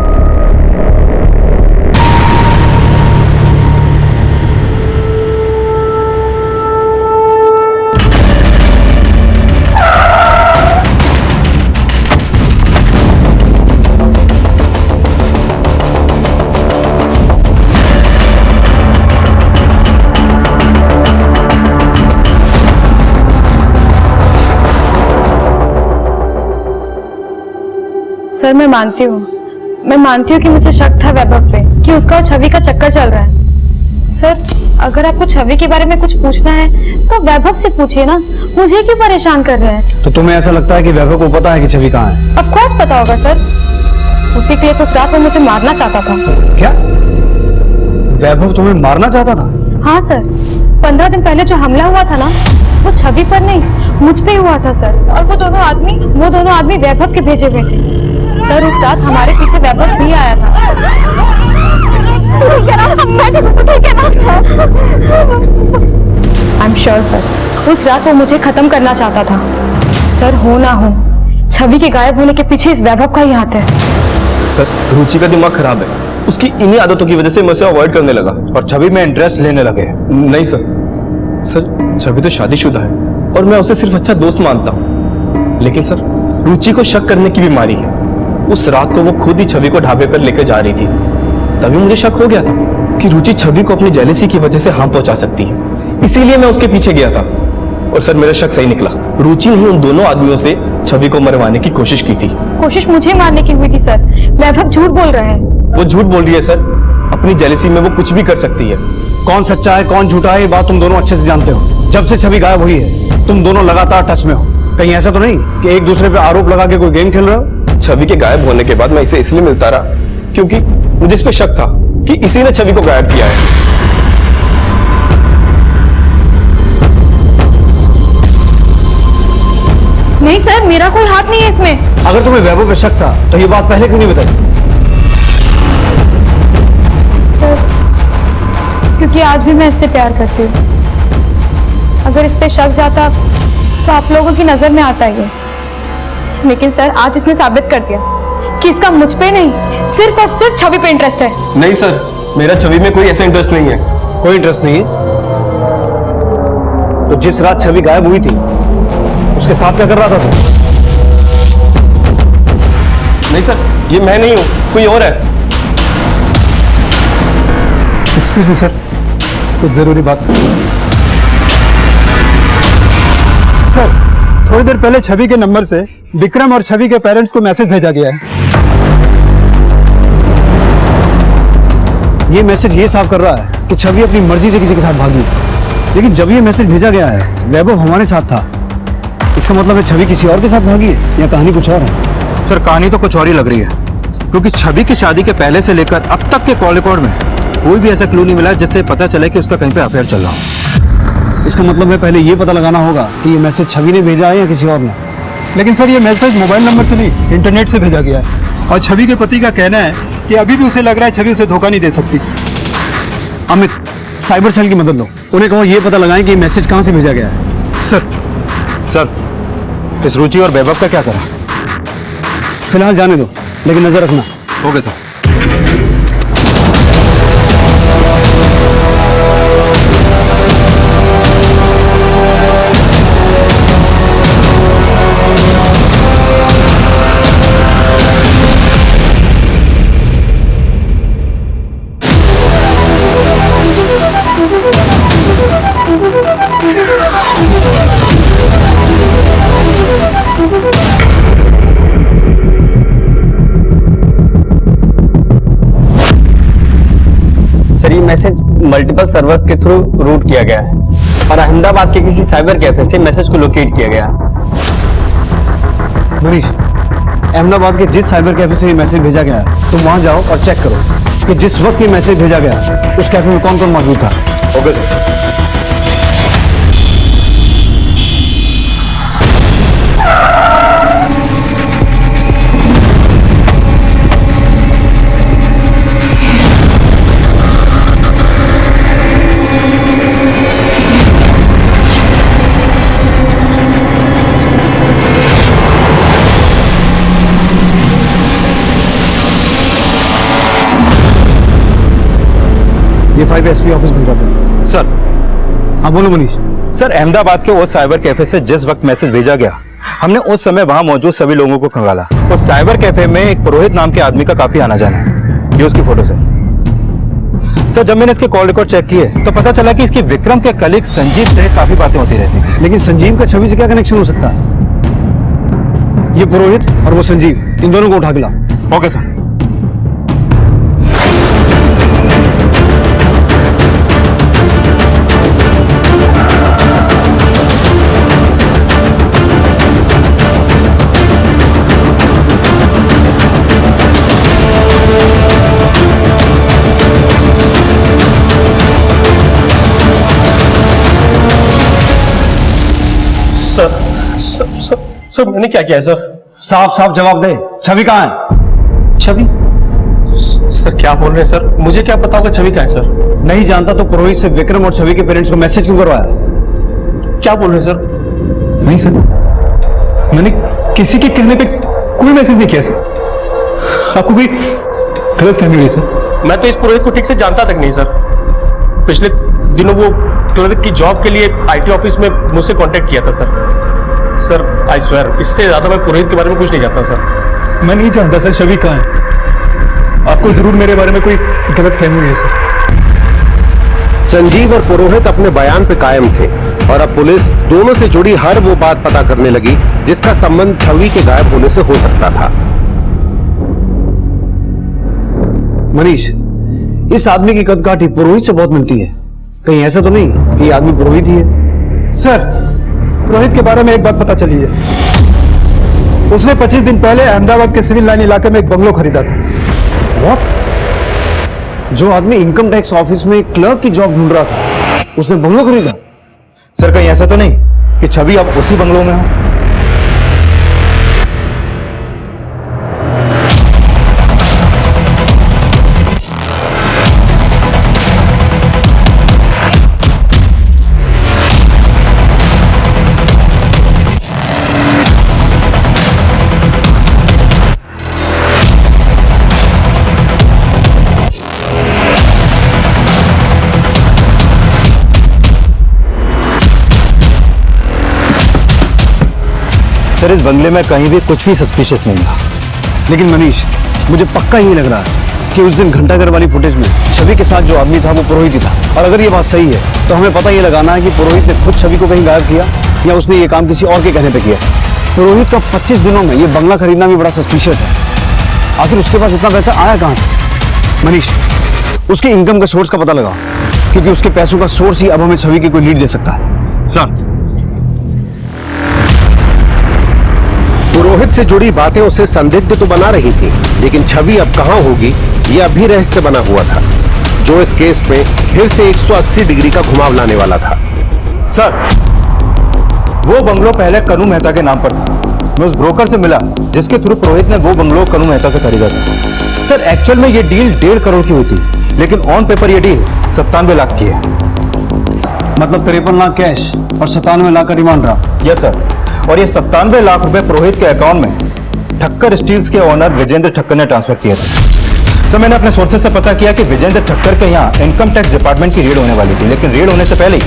सर मैं मानती हूँ कि मुझे शक था वैभव पे कि उसका और छवि का चक्कर चल रहा है। सर अगर आपको छवि के बारे में कुछ पूछना है तो वैभव से पूछिए ना, मुझे क्यों परेशान कर रहे हैं? तो तुम्हें ऐसा लगता है कि वैभव को पता है कि छवि कहाँ है? ऑफ कोर्स पता होगा सर, उसी के लिए तो उस रात वो मुझे मारना चाहता था। क्या वैभव तुम्हें मारना चाहता था? हाँ सर, 15 दिन पहले जो हमला हुआ था ना, वो छवि पर नहीं मुझ पे हुआ था सर। और वो दोनों आदमी वैभव के भेजे हुए थे सर। उस रात हमारे पीछे वैभव भी आया था। आई एम श्योर सर, उस रात वो मुझे खत्म करना चाहता था सर। हो ना हो, छवि के गायब होने के पीछे इस वैभव का ही हाथ है। सर रुचि का दिमाग खराब है, उसकी इन्हीं आदतों की वजह से मैं उसे अवॉइड करने लगा और छवि में इंटरेस्ट लेने लगे। नहीं सर छवि तो शादीशुदा है और मैं उसे सिर्फ अच्छा दोस्त मानता हूँ। लेकिन सर रुचि को शक करने की बीमारी है। उस रात को वो खुद ही छवि को ढाबे पर लेकर जा रही थी, तभी मुझे शक हो गया था कि रुचि छवि को अपनी जेलेसी की वजह से हार्म पहुंचा सकती है। इसीलिए मैं उसके पीछे गया था और सर मेरा शक सही निकला। रुचि ने उन दोनों आदमियों से छवि को मरवाने की कोशिश की थी। कोशिश मुझे मारने की हुई थी सर। वैभव झूठ बोल रहा है। वो झूठ बोल रही है सर, अपनी जेलेसी में वो कुछ भी कर सकती है। कौन सच्चा है कौन झूठा है ये बात तुम दोनों अच्छे से जानते हो। जब से छवि गायब हुई है तुम दोनों लगातार टच में हो। कहीं ऐसा तो नहीं कि एक दूसरे पे आरोप लगा के कोई गेम खेल रहे हो? छवि के गायब होने के बाद मैं इसे इसलिए मिलता रहा क्योंकि मुझे इस पे शक था कि इसी ने छवि को गायब किया है। नहीं सर, मेरा कोई हाथ नहीं है इसमें। अगर तुम्हें वैभव पे शक था तो ये बात पहले क्यों नहीं बताई? सर क्योंकि आज भी मैं इससे प्यार करती हूँ। अगर इस पे शक जाता तो आप लोगों की नजर में आता ही है। लेकिन सर आज इसने साबित कर दिया कि इसका मुझ पे नहीं सिर्फ और सिर्फ छवि पे इंटरेस्ट है। नहीं सर, मेरा छवि में कोई ऐसा इंटरेस्ट नहीं है। कोई इंटरेस्ट नहीं है? तो जिस रात छवि गायब हुई थी उसके साथ क्या कर रहा था तू? नहीं सर, ये मैं नहीं हूं, कोई और है। एक्सक्यूज मी सर, कुछ जरूरी बात करनी। सर थोड़ी देर पहले छवि के नंबर से विक्रम और छवि के पेरेंट्स को मैसेज भेजा गया है। ये मैसेज ये साफ कर रहा है कि छवि अपनी मर्जी से किसी के साथ भागी। लेकिन जब ये मैसेज भेजा गया है वैभव हमारे साथ था, इसका मतलब है छवि किसी और के साथ भागी है या कहानी कुछ और है? सर कहानी तो कुछ और ही लग रही है, क्योंकि छवि की शादी के पहले से लेकर अब तक के कॉल रिकॉर्ड में कोई भी ऐसा क्लू नहीं मिला जिससे पता चले कि उसका कहीं पे अफेयर चल रहा हो। इसका मतलब है पहले ये पता लगाना होगा कि ये मैसेज छवि ने भेजा है या किसी और ने। लेकिन सर ये मैसेज मोबाइल नंबर से नहीं इंटरनेट से भेजा गया है और छवि के पति का कहना है कि अभी भी उसे लग रहा है छवि उसे धोखा नहीं दे सकती। अमित साइबर सेल की मदद लो, उन्हें कहो ये पता लगाएं कि ये मैसेज कहां से भेजा गया है। सर इस रुचि और वैभव का क्या करा? फिलहाल जाने दो, लेकिन नजर रखना। Okay sir. सर ये मैसेज मल्टीपल सर्वर्स के थ्रू रूट किया गया है और अहमदाबाद के किसी साइबर कैफे से मैसेज को लोकेट किया गया। मनीष, अहमदाबाद के जिस साइबर कैफे से ये मैसेज भेजा गया है तुम वहां जाओ और चेक करो कि जिस वक्त ये मैसेज भेजा गया उस कैफे में कौन कौन मौजूद था। Okay sir. ये 5 SP ऑफिस भेजा दो। सर। हाँ बोलो मनीष। सर अहमदाबाद के उस साइबर कैफे से जिस वक्त मैसेज भेजा गया हमने उस समय वहां मौजूद सभी लोगों को खंगाला। उस साइबर कैफे में एक पुरोहित नाम के आदमी का काफी आना जाना है। ये उसकी फोटो सर जब मैंने इसके कॉल रिकॉर्ड चेक किए तो पता चला कि इसकी विक्रम के कलीग संजीव से काफी बातें होती रहती थी। लेकिन संजीव का छवि से क्या कनेक्शन हो सकता है? ये पुरोहित और वो संजीव, इन दोनों को उठा के ला। Okay sir. सर मैंने क्या किया है सर? साफ साफ जवाब दे, छवि कहाँ है? छवि? सर क्या बोल रहे हैं सर? मुझे क्या पता होगा छवि कहाँ है सर? नहीं जानता तो पुरोहित से विक्रम और छवि के पेरेंट्स को मैसेज क्यों करवाया? क्या बोल रहे हैं सर? नहीं सर, मैंने किसी के कहने पे कोई मैसेज नहीं किया सर। आपको कोई गलत फहमी हुई सर। मैं तो इस पुरोहित को ठीक से जानता तक नहीं सर। पिछले दिनों वो क्लर्क की जॉब के लिए आईटी ऑफिस में मुझसे कांटेक्ट किया था सर। सर आई स्वेयर, इससे ज्यादा मैं पुरोहित के बारे में कुछ नहीं जानता सर। मैं नहीं जानता सर छवि कहाँ है। आपको जरूर मेरे बारे में कोई गलत फहमी हुई है सर। संजीव और पुरोहित अपने बयान पे कायम थे और अब पुलिस दोनों से जुड़ी हर वो बात पता करने लगी जिसका संबंध छवि के गायब होने से हो सकता था। मनीष, इस आदमी की कदकाठी पुरोहित से बहुत मिलती है। कहीं ऐसा तो नहीं कि ये आदमी पुरोहित ही है? सर, पुरोहित के बारे में एक बात पता चली है। उसने 25 दिन पहले अहमदाबाद के सिविल लाइन इलाके में एक बंगलो खरीदा था। What? जो आदमी इनकम टैक्स ऑफिस में क्लर्क की जॉब ढूंढ रहा था, उसने बंगलो खरीदा? सर कहीं ऐसा तो नहीं कि छवि अब उसी बंगलों में हो? सर, इस बंगले में कहीं भी कुछ भी सस्पिशियस नहीं था। लेकिन मनीष, मुझे पक्का ही लग रहा है कि उस दिन घंटाघर वाली फुटेज में छवि के साथ जो आदमी था वो पुरोहित ही था। और अगर ये बात सही है तो हमें पता ये लगाना है कि पुरोहित ने खुद छवि को कहीं गायब किया या उसने ये काम किसी और के कहने पर किया। पुरोहित का 25 दिनों में ये बंगला खरीदना भी बड़ा सस्पिशियस है। आखिर उसके पास इतना पैसा आया कहाँ से? मनीष, उसके इनकम का सोर्स का पता लगाओ, क्योंकि उसके पैसों का सोर्स ही अब हमें छवि की कोई लीड दे सकता है। सर, पुरोहित से जुड़ी बातें उसे संदिग्ध तो बना रही थी, लेकिन छवि अब कहां होगी यह अभी रहस्य बना हुआ था, जो इस केस में फिर से 180 डिग्री का घुमाव लाने वाला था। सर, वो बंगलो पहले कनू मेहता के नाम पर था। मैं उस ब्रोकर से मिला जिसके थ्रू पुरोहित ने वो बंगलो कनू मेहता से खरीदा था। सर एक्चुअल में ये डील 1.5 करोड़ की हुई थी, लेकिन ऑन पेपर ये डील 97 लाख की है। मतलब 53 लाख कैश और 97 लाख का डिमांड रहा? Yes sir. और ये 97 लाख रुपए पुरोहित के अकाउंट में ठक्कर स्टील्स के ओनर विजेंद्र ठक्कर ने ट्रांसफर किया था। सर मैंने अपने सोर्सेज से पता किया कि विजेंद्र ठक्कर के यहाँ इनकम टैक्स डिपार्टमेंट की रेड होने वाली थी, लेकिन रेड होने से पहले ही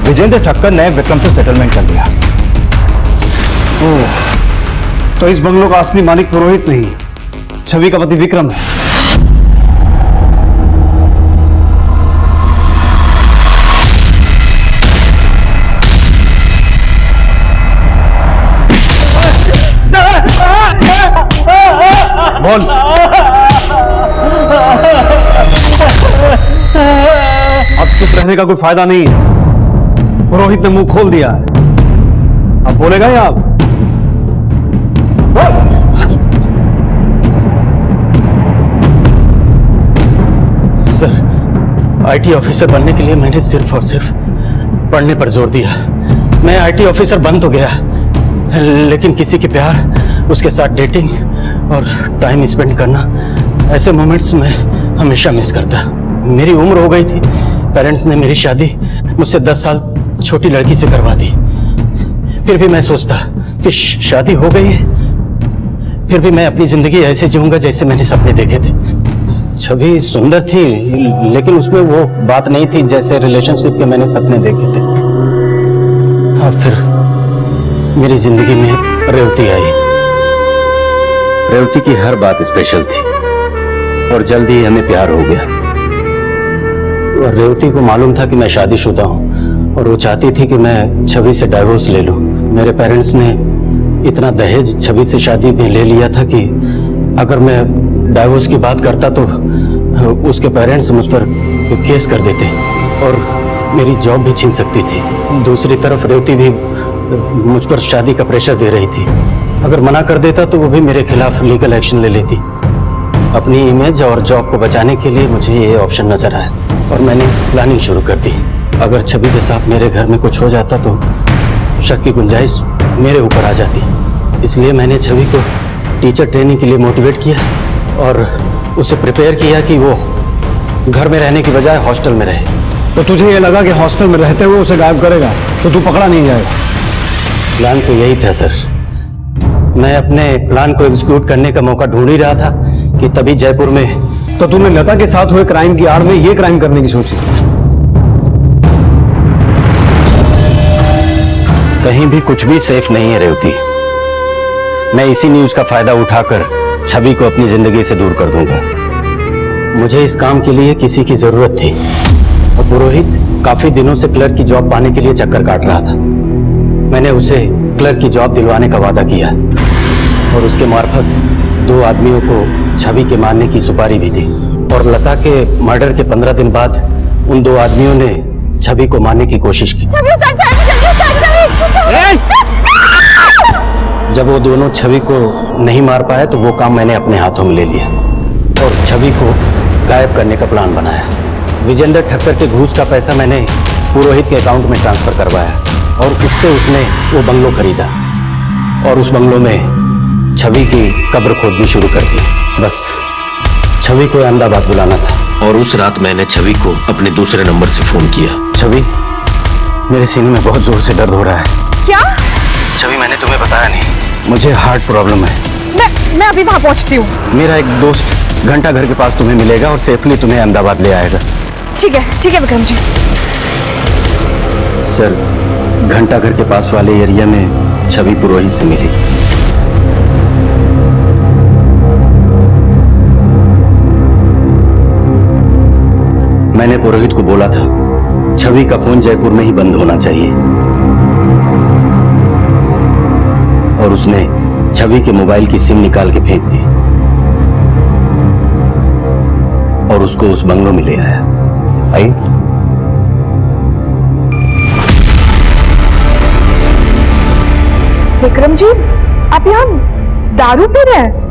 विजेंद्र ठक्कर ने विक्रम से सेटलमेंट कर लिया। तो इस बंगलों का असली मालिक पुरोहित नहीं, छवि का पति विक्रम है। बोल। अब चुप रहने का कोई फायदा नहीं है। पुरोहित ने मुंह खोल दिया है, अब बोलेगा या आप? सर, आईटी ऑफिसर बनने के लिए मैंने सिर्फ और सिर्फ पढ़ने पर जोर दिया। मैं आईटी ऑफिसर बन तो गया, लेकिन किसी के प्यार, उसके साथ डेटिंग और टाइम स्पेंड करना, ऐसे मोमेंट्स में हमेशा मिस करता। मेरी उम्र हो गई थी, पेरेंट्स ने मेरी शादी मुझसे 10 साल छोटी लड़की से करवा दी। फिर भी मैं सोचता कि शादी हो गई है, फिर भी मैं अपनी जिंदगी ऐसे जीऊंगा जैसे मैंने सपने देखे थे। छवि सुंदर थी, लेकिन उसमें वो बात नहीं थी जैसे रिलेशनशिप के मैंने सपने देखे थे। और फिर मेरी जिंदगी में रेवती आई। रेवती की हर बात स्पेशल थी और जल्दी ही हमें प्यार हो गया। और रेवती को मालूम था कि मैं शादीशुदा हूँ और वो चाहती थी कि मैं छवि से डाइवोर्स ले लूं। मेरे पेरेंट्स ने इतना दहेज छवि से शादी में ले लिया था कि अगर मैं डाइवोर्स की बात करता तो उसके पेरेंट्स मुझ पर केस कर देते और मेरी जॉब भी छीन सकती थी। दूसरी तरफ रेवती भी मुझ पर शादी का प्रेशर दे रही थी। अगर मना कर देता तो वो भी मेरे खिलाफ लीगल एक्शन ले लेती। अपनी इमेज और जॉब को बचाने के लिए मुझे ये ऑप्शन नजर आया और मैंने प्लानिंग शुरू कर दी। अगर छवि के साथ मेरे घर में कुछ हो जाता तो शक की गुंजाइश मेरे ऊपर आ जाती। इसलिए मैंने छवि को टीचर ट्रेनिंग के लिए मोटिवेट किया और उसे प्रिपेयर किया कि वो घर में रहने की बजाय हॉस्टल में रहे। तो तुझे ये लगा कि हॉस्टल में रहते हुए उसे गायब करेगा तो तू पकड़ा नहीं जाएगा? प्लान तो यही था सर। मैं अपने प्लान को एग्जीक्यूट करने का मौका ढूंढ ही रहा था कि तभी जयपुर में। तो तूने लता के साथ हुए क्राइम की आड़ में ये क्राइम करने की सोची? कहीं भी कुछ भी सेफ नहीं है रेवती। मैं इसी न्यूज का फायदा उठाकर छवि को अपनी जिंदगी से दूर कर दूंगा। मुझे इस काम के लिए किसी की जरूरत थी और पुरोहित काफी दिनों से क्लर्क की जॉब पाने के लिए चक्कर काट रहा था। मैंने उसे क्लर्क की जॉब दिलवाने का वादा किया और उसके मार्फत 2 आदमियों को छवि के मारने की सुपारी भी दी। और लता के मर्डर के 15 दिन बाद उन 2 आदमियों ने छवि को मारने की कोशिश की। जब वो दोनों छवि को नहीं मार पाए तो वो काम मैंने अपने हाथों में ले लिया और छवि को गायब करने का प्लान बनाया। विजेंद्र ठक्कर के घूस का पैसा मैंने पुरोहित के अकाउंट में ट्रांसफर करवाया और उससे उसने वो बंगलो खरीदा और उस बंगलो में छवि की कब्र खोदनी शुरू कर दी। बस छवि को अहमदाबाद बुलाना था। और उस रात मैंने छवि को अपने दूसरे नंबर से फोन किया। छवि, मेरे सीने में बहुत जोर से दर्द हो रहा है। क्या? छवि, मैंने तुम्हें बताया नहीं, मुझे हार्ट प्रॉब्लम है। मैं अभी वहां पहुंचती हूँ। मेरा एक दोस्त घंटा घर के पास तुम्हें मिलेगा और सेफली तुम्हें अहमदाबाद ले आएगा। ठीक है विक्रम जी। सर, घंटा घर के पास वाले एरिया में छवि पुरोहित से मिली। मैंने पुरोहित को बोला था छवि का फोन जयपुर में ही बंद होना चाहिए और उसने छवि के मोबाइल की सिम निकाल के फेंक दी और उसको उस बंगलो में ले आया। आई विक्रम जी, आप यहाँ दारू पी रहे हैं?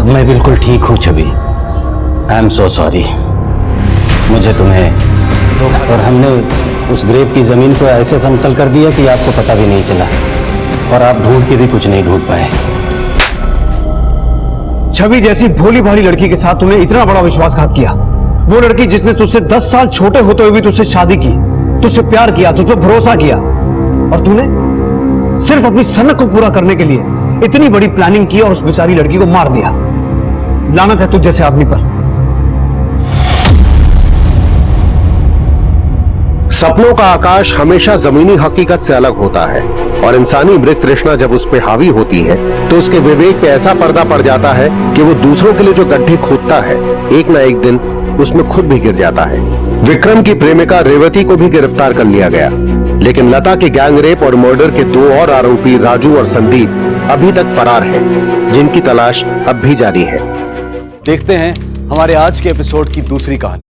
मैं बिल्कुल ठीक हूँ छवि। I am so sorry. मुझे तुम्हें और हमने उस ग्रेव की जमीन को ऐसे समतल कर दिया कि आपको पता भी नहीं चला और आप ढूंढ के भी कुछ नहीं ढूंढ पाए। छवि जैसी भोली भाली लड़की के साथ तुमने इतना बड़ा विश्वासघात किया। वो लड़की जिसने तुझसे 10 साल छोटे होते हुए भी तुझसे शादी की, तुझसे प्यार किया, तुझ पर भरोसा किया और तूने सिर्फ अपनी सनक को पूरा करने के लिए इतनी बड़ी प्लानिंग की और उस बेचारी लड़की को मार दिया। लानत है तुझ जैसे आदमी पर। सपनों का आकाश हमेशा जमीनी हकीकत से अलग होता है और इंसानी मृत तृष्णा जब उस पे हावी होती है तो उसके विवेक पे ऐसा पर्दा पड़ जाता है कि वो दूसरों के लिए जो गड्ढे खोदता है एक ना एक दिन उसमें खुद भी गिर जाता है। विक्रम की प्रेमिका रेवती को भी गिरफ्तार कर लिया गया, लेकिन लता के गैंग रेप और मर्डर के 2 और आरोपी राजू और संदीप अभी तक फरार हैं, जिनकी तलाश अब भी जारी है। देखते हैं हमारे आज के एपिसोड की दूसरी कहानी।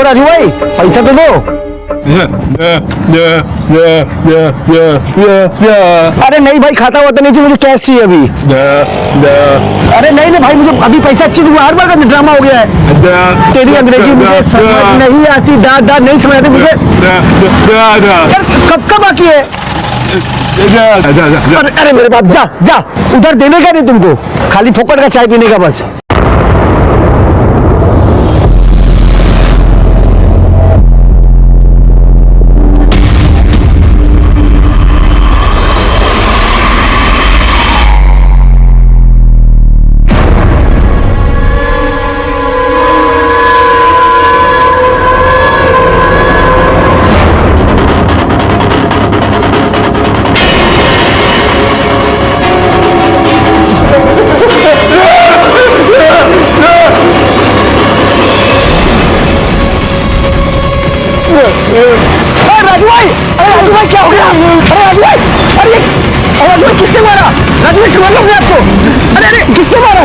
राजू भाई पैसा तो दो। अरे नहीं भाई, खाता हुआ तो नहीं चाहिए, मुझे कैश चाहिए अभी। अरे नहीं भाई, मुझे अभी पैसा चाहिए, हर बार का ड्रामा हो गया है। तेरी अंग्रेजी मुझे समझ नहीं आती, दादा नहीं समझ आती मुझे। कब कब बाकी है? अरे मेरे बाप, जा जा, उधर देने का नहीं तुमको, खाली फोकट का चाय पीने का बस। राजू भाई, क्या हो गया? अरे राजू भाई, अरे राजू भाई किसने मारा? राजू भाई समझ लो अपने आपको। अरे किसने मारा?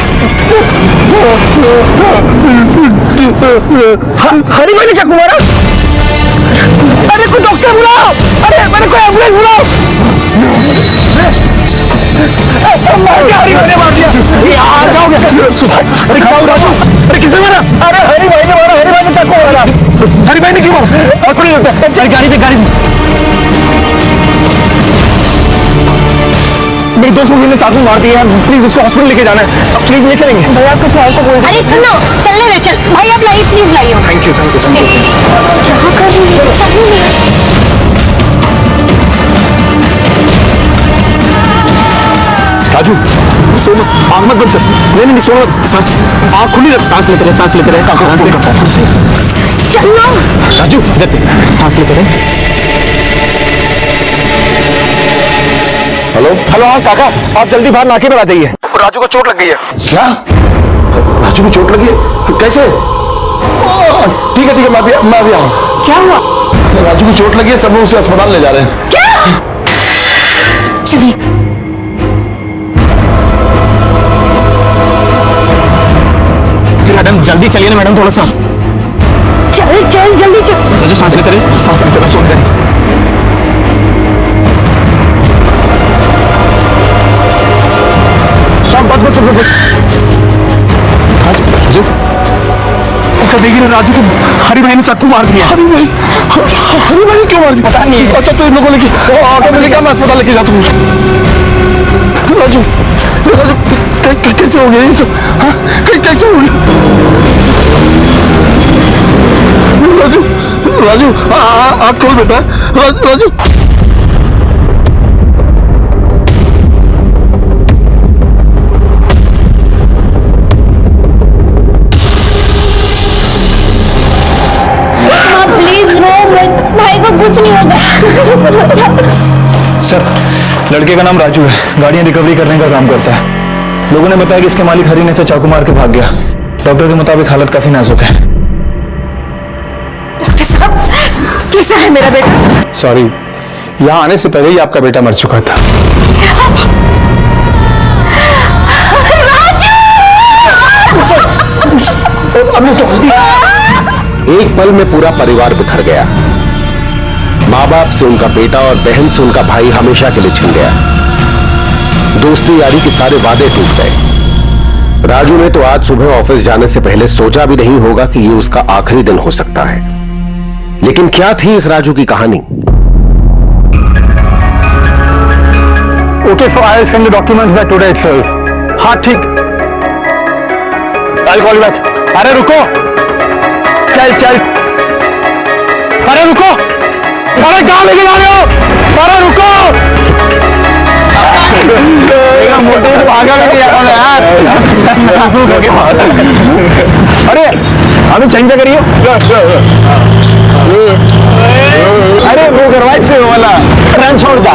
हरी भाई ने चाकू मारा? अरे कोई डॉक्टर बुलाओ, अरे मैंने कोई एम्बुलेंस बुलाओ। हरी भाई ने मार दिया। यार क्या हो गया? अरे क्या हो राजू? अरे किसने मारा? अरे हरी भाई ने मारा, हरी भाई ने चाकू मारा। हरी भाई ने क्यों मारा? हॉस्पिटल लगता है। चल गाड़ी दे, गाड़ी दे। मेरे दोस्त ने चाकू मार दिया है, प्लीज उसको हॉस्पिटल लेके जाना है, प्लीज ले चलेंगे। भैया आपको सवाल को बोल। अरे सुनो, चलने दे, चल भाई, आप लाइए, प्लीज लाइए। Thank you, thank you. क्या कर रही है? राजू सो मत, आँख मत बंद कर। नहीं सो मत, सांस, आँख खुली रख, सांस लेते रहे, सांस लेते रहे। चलो राजू इधर देख, सांस लेते रहे। हेलो हेलो, हाँ काका, आप जल्दी बाहर नाके पर आ जाइए। राजू को चोट लग गई है। क्या? राजू को चोट लगी है? कैसे? ठीक है ठीक है, मैं अभी आऊँ। क्या हुआ? राजू को चोट लगी है, सब लोग उसे अस्पताल ले जा रहे हैं। क्या? चलिए। मैडम जल्दी चलिए ना मैडम, थोड़ा सा। चल चल जल्दी चल। राजू सांस लेते रहे, सांस लेते रहे, सोने करें। बस बस बस। राजू उसका देखिए ना, राजू को हरी भाई ने चाकू मार दिया। हरी भाई ने क्यों मार दिया? पता नहीं। अच्छा तो इन लोगों ने ऑटो में लेकर मैं अस्पताल लेके जा सकूँ। राजू कैसे हो गया ये सब? हाँ कैसे हो गया? राजू राजू आँख खोल बेटा। राजू भाई को कुछ नहीं होगा। सर, लड़के का नाम राजू है, गाड़ियां रिकवरी करने का काम करता है। लोगों ने बताया कि इसके मालिक हरी ने से चाकू मार के भाग गया। डॉक्टर के मुताबिक हालत काफी नाजुक है। डॉक्टर साहब, कैसा है मेरा बेटा? सॉरी, यहाँ आने से पहले ही आपका बेटा मर चुका था। एक पल में पूरा परिवार बिखर गया। माँ बाप से उनका बेटा और बहन से उनका भाई हमेशा के लिए छिन गया। दोस्ती यारी के सारे वादे टूट गए। राजू ने तो आज सुबह ऑफिस जाने से पहले सोचा भी नहीं होगा कि ये उसका आखिरी दिन हो सकता है। लेकिन क्या थी इस राजू की कहानी? Okay, so I'll send the documents by today itself. हाँ ठीक। I'll call you back. अरे रुको, चल चल, अरे रुको, अरे कहाँ लेके जा रहे हो? अरे रुको, मोटे से भागा लेके जा रहा है यार। अरे अभी चेंज करिए। अरे वो करवाइए से वाला रन छोड़ दा।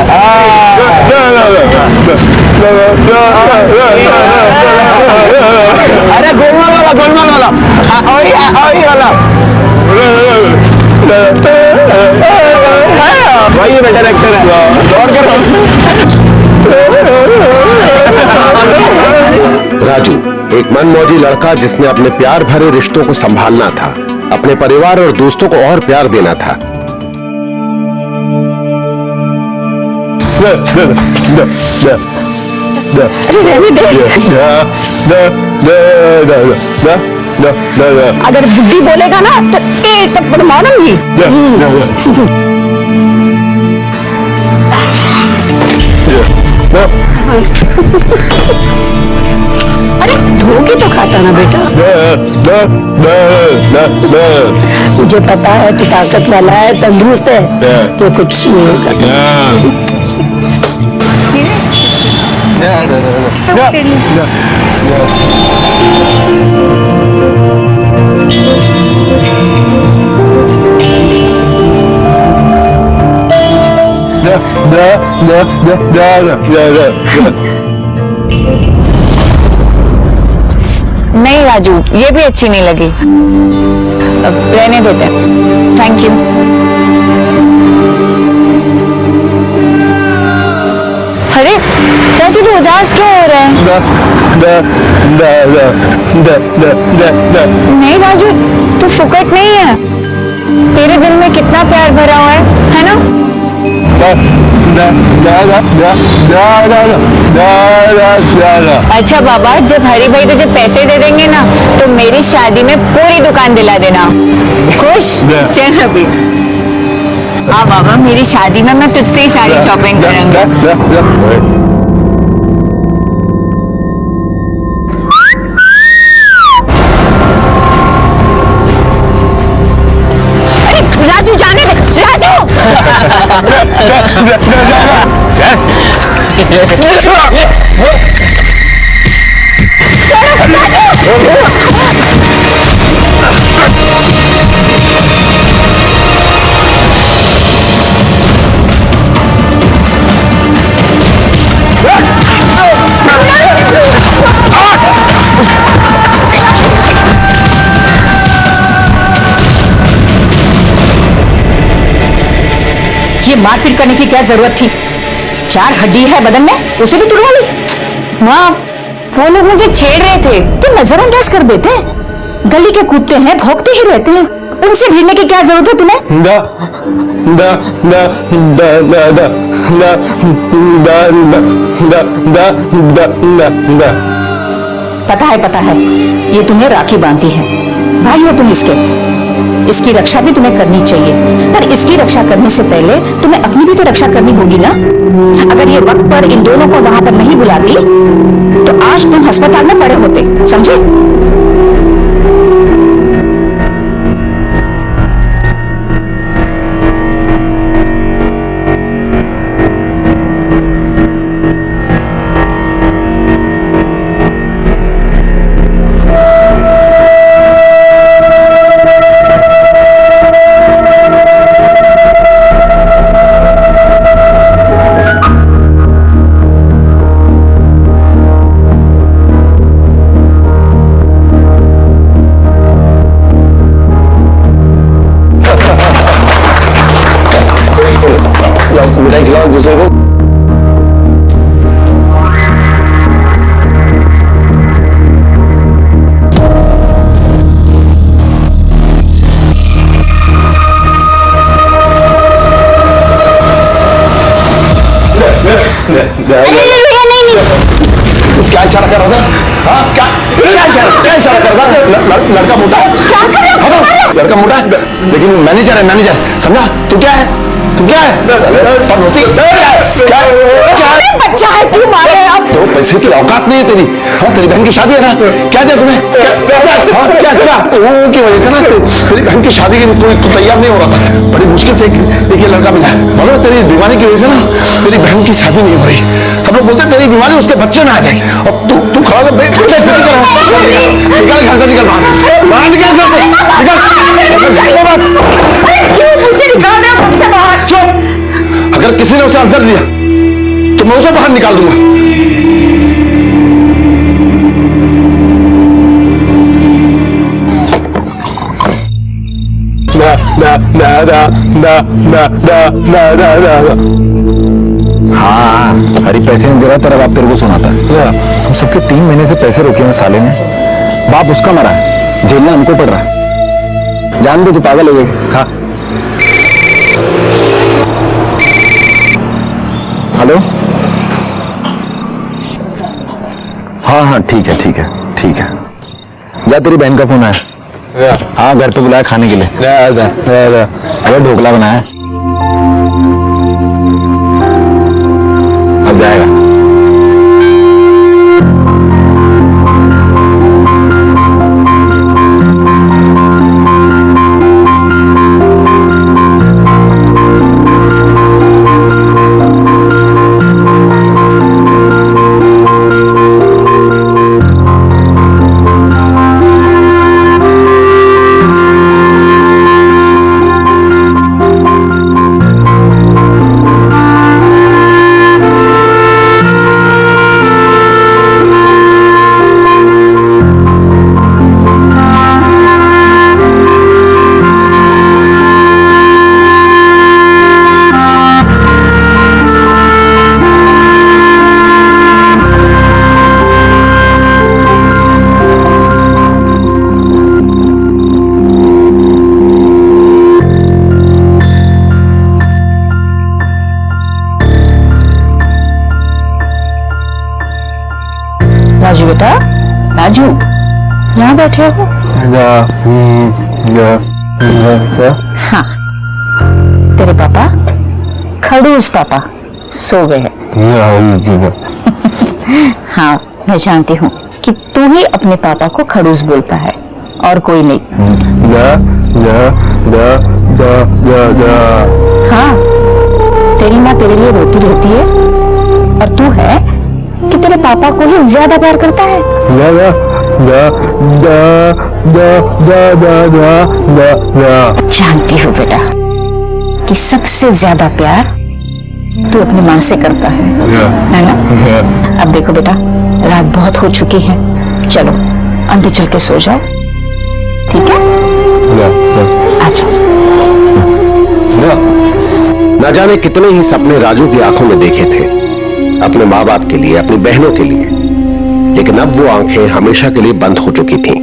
अरे गोलमाल वाला वही वाला वही बेटर एक्टर है। और करो। राजू एक मनमौजी लड़का जिसने अपने प्यार भरे रिश्तों को संभालना था, अपने परिवार और दोस्तों को और प्यार देना था, अगर बुद्धि बोलेगा ना तो एक थप्पड़ मारूंगी। अरे धोखे तो खाता ना बेटा। मुझे पता है तू ताकत वाला है, तंदुरुस्त है, तो कुछ नहीं होगा। नहीं राजू, ये भी अच्छी नहीं लगी, अब रहने देते हैं। Thank you. अरे राजू तू उदास क्यों हो रहा है? नहीं राजू, तू फुकट नहीं है, तेरे दिल में कितना प्यार भरा हुआ है ना? अच्छा बाबा, जब हरी भाई तुझे पैसे दे देंगे ना तो मेरी शादी में पूरी दुकान दिला देना। खुश? चल अभी। हाँ बाबा, मेरी शादी में मैं तुझसे ही सारी शॉपिंग करूंगी। राजू जाने दे, राजू। ये मारपीट करने की क्या जरूरत थी? 4 हड्डी है बदन में, उसे भी तुड़वा ली। माँ, वो लोग मुझे छेड़ रहे थे। तो नजरअंदाज कर देते, गली के कूदते हैं, भौंकते ही रहते हैं, उनसे भिड़ने की क्या जरूरत है तुम्हें? पता है, ये तुम्हें राखी बांधती है, भाई हो तुम इसकी रक्षा भी तुम्हें करनी चाहिए, पर इसकी रक्षा करने से पहले तुम्हें अपनी भी तो रक्षा करनी होगी ना। अगर ये वक्त पर इन दोनों को वहां पर नहीं बुलाती तो आज तुम अस्पताल में पड़े होते, समझे? दूसरे को क्या इशारा कर रहा था? हाँ, क्या इशारा कर रहा था? लड़का मोटा है, क्या कर रहा है? लड़का मोटा है, लेकिन मैनेजर है, मैनेजर, समझा? तू क्या है? क्या बच्चा है, क्यों मारे आप? तो पैसे की औकात नहीं है तेरी। हाँ, तेरी बहन की शादी है ना, क्या दिया तुम्हें? क्या की वजह से ना तेरी बहन की शादी के कोई तैयार नहीं हो रहा था, बड़ी मुश्किल से एक ये लड़का मिला, मगर तेरी बीमारी की वजह से ना तेरी बहन की शादी नहीं हो रही। सब लोग बोलते तेरी बीमारी उसके बच्चे में आ जाएगी, और तू खड़ा हो निकल घर से, निकल बाहर निकल घर से, अगर किसी ने उसे अंदर लिया तो मैं उसे बाहर निकाल दूंगा। हाँ, हरी पैसे नहीं दे रहा, तेरा बाप तेरे को सुनाता है। हम सबके 3 महीने से पैसे रोके हैं साले ने, बाप उसका मरा है, झेलना हमको पड़ रहा है। जान दे, तू पागल हो गई। खा। Hello hello. हाँ हाँ ठीक है ठीक है ठीक है। जा, तेरी बहन का फोन आया। हाँ घर पे बुलाया खाने के लिए। अरे ढोकला बनाया। अब जाएगा। राजू बेटा, राजू यहाँ बैठे हो? हाँ, तेरे पापा खड़ूस पापा सो गए हैं। हाँ मैं जानती हूँ कि तू ही अपने पापा को खड़ूस बोलता है और कोई नहीं। हाँ, तेरी माँ तेरे लिए रोती रहती है और तू है कि तेरे पापा को ही ज्यादा प्यार करता है। जानती हूँ बेटा कि सबसे ज्यादा प्यार तू अपनी माँ से करता है ना? अब देखो बेटा, रात बहुत हो चुकी है, चलो अंदर चल के सो जाओ, ठीक है? अच्छा। न जाने कितने ही सपने राजू की आंखों में देखे थे अपने माँ बाप के लिए, अपनी बहनों के लिए, लेकिन अब वो आंखें हमेशा के लिए बंद हो चुकी थीं।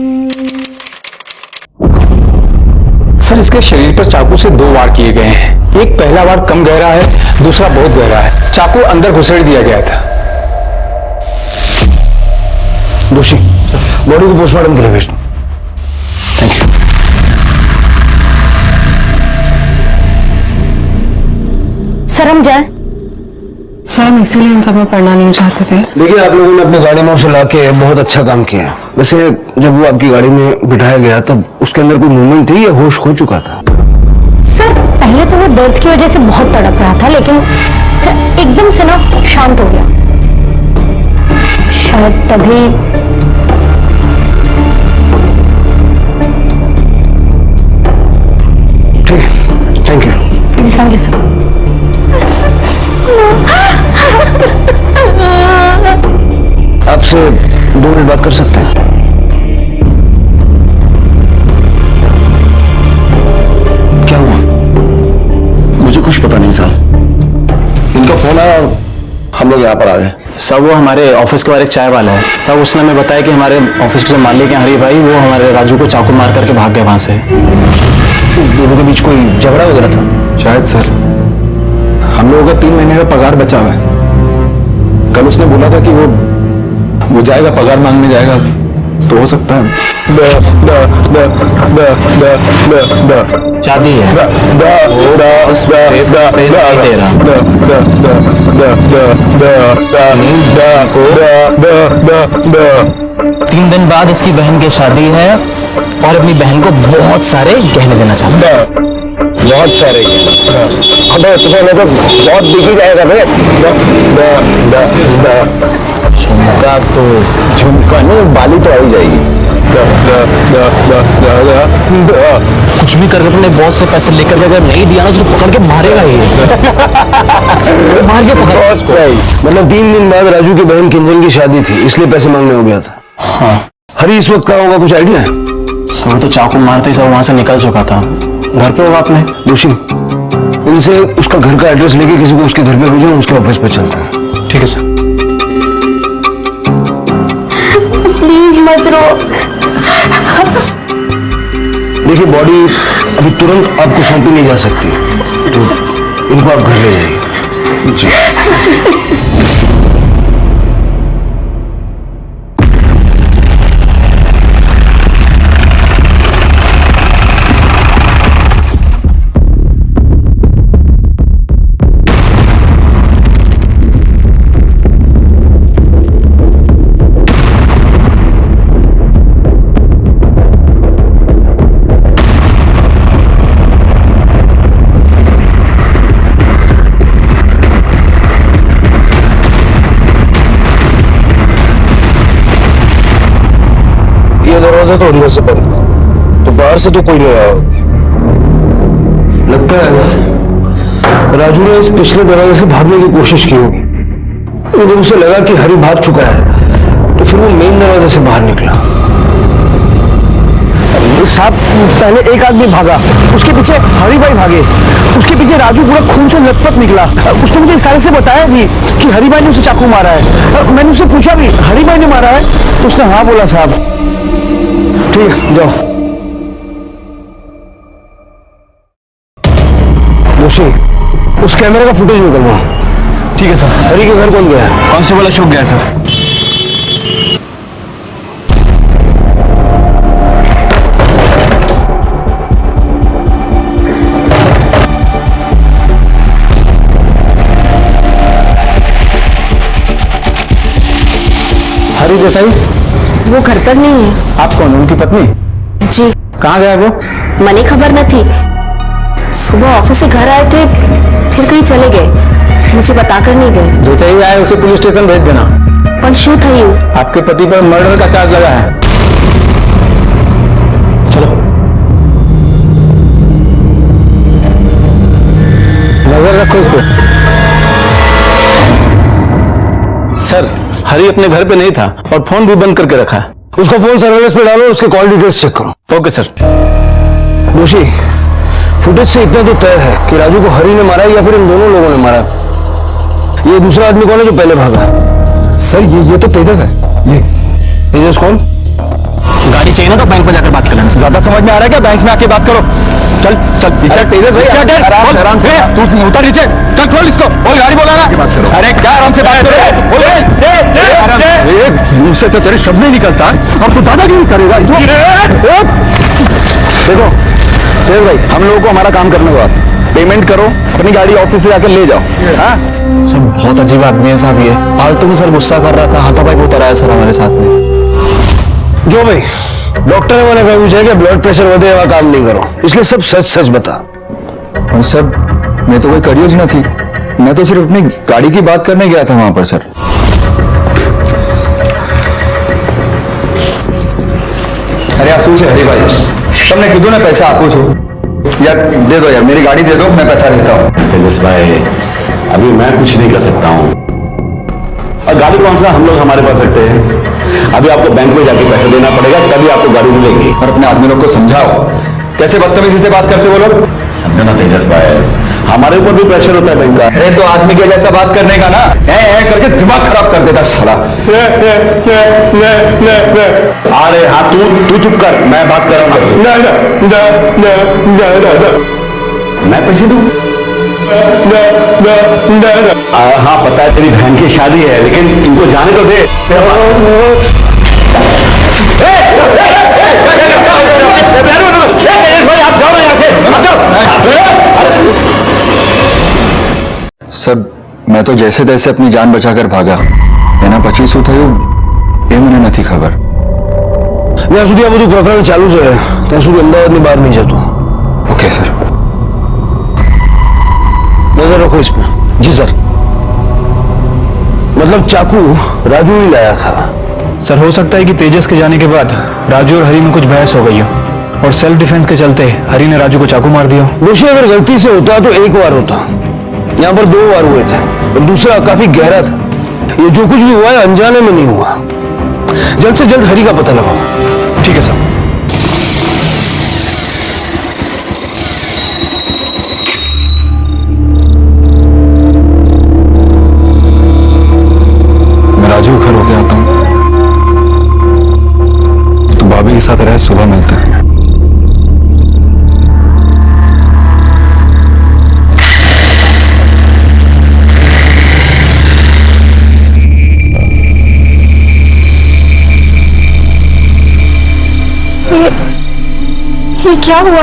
सर इसके शरीर पर चाकू से 2 वार किए गए हैं। एक पहला वार कम गहरा है, दूसरा बहुत गहरा है। चाकू अंदर घुसेड़ दिया गया था। दोषी बॉडी को पोस्टमार्टम के लिए भेज दो। Thank you. सर हम जाए? सर हम इसीलिए इन सब में पढ़ना नहीं चाहते थे। देखिए आप लोगों ने अपनी गाड़ी में उसे लाके बहुत अच्छा काम किया। वैसे जब वो आपकी गाड़ी में बिठाया गया तब उसके अंदर कोई मूवमेंट थी या होश खो चुका था? सर पहले तो वो दर्द की वजह से बहुत तड़प रहा था, लेकिन एकदम से ना शांत हो गया। शायद तभी ठीक, thank you. Thank you sir. आपसे 2 मिनट बात कर सकते हैं? क्या हुआ? मुझे कुछ पता नहीं सर। इनका फोन आया और हम लोग यहाँ पर आ गए। सर वो हमारे ऑफिस के बाहर एक चाय वाला है सर, उसने हमें बताया कि हमारे ऑफिस के जो मालिक हैं हरी भाई, वो हमारे राजू को चाकू मार करके भाग गए वहां से। दोनों के बीच कोई झगड़ा वगैरह था? शायद सर। हम लोगों का 3 महीने का पगार बचा हुआ है। कल उसने बोला था कि वो जाएगा, पगार मांगने जाएगा, तो हो सकता है। शादी है। तीन दिन बाद इसकी बहन की शादी है और अपनी बहन को बहुत सारे गहने देना चाहता है। बहुत सारे। अबे तुम्हें तो बहुत दिख ही जाएगा बे। झुमका तो झुमका नहीं, बाली तो आई जाएगी। कुछ भी करके अपने बॉस से पैसे लेकर अगर नहीं दिया ना तो पकड़ के मारेगा ये। मार के पकड़। सही। मतलब 3 दिन बाद राजू की बहन किंजल की शादी थी, इसलिए पैसे मांगने हो गया था। हाँ। हरी इस वक्त कहाँ होगा, कुछ आइडिया है? सब तो चाकू मारते ही सब वहां से निकल चुका था। घर पे होगा अपने। दोषी उनसे उसका घर का एड्रेस लेके किसी को उसके घर पे भेजो, उसके ऑफिस पे चलता है। ठीक है सर। प्लीज मत रो। देखिए बॉडी अभी तुरंत आपको सौंपी नहीं जा सकती, तो इनको आप घर ले जाइए। दरवाजा तो अंदर से बंद, तो बाहर से तो कोई नहीं आया। लगता है राजू ने इस पिछले दरवाजे से भागने की कोशिश की होगी। जब उसे लगा कि हरी भाग चुका है तो फिर वो मेन दरवाजे से बाहर निकला। साहब, पहले एक आदमी भागा, उसके पीछे हरी भाई भागे, उसके पीछे राजू पूरा खून से लथपथ निकला। उसने मुझे इशारे से बताया भी कि हरी भाई ने उसे चाकू मारा है। मैंने उससे पूछा भी हरी भाई ने मारा है, तो उसने हाँ बोला। साहब ठीक है, जाओ। जोशी, उस कैमरे का फुटेज निकलवा। ठीक है सर। हरी के घर कौन गया है? कांस्टेबल अशोक गया सर। हरी देसाई वो घर पर नहीं है। आप कौन, उनकी पत्नी? जी। कहाँ गया वो? मनी खबर न थी। सुबह ऑफिस से घर आए थे, फिर कहीं चले गए, मुझे बताकर नहीं गए। जैसे ही आए उसे पुलिस स्टेशन भेज देना। पर शू थी आपके पति पर मर्डर का चार्ज लगा है। चलो, नजर रखो इस पे। सर, हरी अपने घर पे नहीं था और फोन भी बंद करके रखा है। उसका फोन सर्वेलेंस पे डालो, उसके कॉल डिटेल्स चेक करो। Okay sir. दोषी, फुटेज से इतना तो तय है कि राजू को हरी ने मारा या फिर इन दोनों लोगों ने मारा। ये दूसरा आदमी कौन है जो पहले भागा? सर ये तो तेजस है। ये तेजस कौन? गाड़ी चाहिए ना तो बैंक में जाकर बात कर लेना। ज्यादा समझ में आ रहा है क्या? बैंक में आके बात करो। चल चल पीछे। तेजस भाई आराम से, तू उतर नीचे। चल खोल इसको। बोल, गाड़ी बोला ना। अरे क्या आराम से बात करो। मुंह से तो तेरे शब्द नहीं निकलता, अब तू दादागिरी करेगा। देखो तेज भाई, हम लोगों को हमारा काम करने दो। पेमेंट करो, अपनी गाड़ी ऑफिस से जाकर ले जाओ। हाँ सब बहुत अजीब आदमी है साहब। ये फालतू में सर गुस्सा कर रहा था, हाथापाई को उतर आया सर हमारे साथ में। जो भाई, डॉक्टर ने मैंने पूछा कि ब्लड प्रेशर बढ़े हुआ काम नहीं करो, इसलिए सब सच सच बता। और सर, मैं तो कोई करियोजना थी, मैं तो सिर्फ अपनी गाड़ी की बात करने गया था वहां पर सर। अरे आंसू से हरी भाई, तुमने कितने ने पैसा आपको छो यार, दे दो यार, मेरी गाड़ी दे दो, मैं पैसा देता हूँ। तेजस भाई, अभी मैं कुछ नहीं कर सकता हूँ, और गाड़ी कौन सा हम लोग हमारे पास सकते हैं। अभी आपको बैंक में जाके पैसा देना पड़ेगा, तभी आपको गाड़ी मिलेगी। और अपने आदमी लोग को समझाओ, कैसे बदतमीजी से बात करते वो लोग। समझो ना तेजस भाई, हमारे ऊपर भी प्रेशर होता है बैंक का। अरे तो आदमी के जैसा बात करने का ना, ऐ करके दिमाग खराब कर देता साला। अरे हाँ, तू चुप कर, मैं बात कर रहा हूँ। मैं पैसे दूं? हाँ पता है तेरी बहन की शादी है, लेकिन इनको जाने तो दे। सर, मैं तो जैसे तैसे अपनी जान बचाकर भागा, એના પછી શું થયું એ મને નથી ખબર। જ્યાં સુધી આ બધું પ્રકરણ ચાલુ છે ત્યાં સુધી અમદાવાદની બહાર નહીં જતો। Okay sir. नजर रखो इस पर। जी सर। मतलब चाकू राजू ही लाया था। सर, हो सकता है कि तेजस के जाने के बाद राजू और हरी में कुछ बहस हो गई हो और सेल्फ डिफेंस के चलते हरी ने राजू को चाकू मार दिया। दोषी अगर गलती से होता तो एक बार होता, यहाँ पर 2 बार हुए थे और दूसरा काफी गहरा था। ये जो कुछ भी हुआ है अनजाने में नहीं हुआ। जल्द से जल्द हरी का पता लगाओ। ठीक है सर। मैं राजू घर होके आता हूँ, तो भाभी के साथ रहे, सुबह मिलते हैं। ये क्या हुआ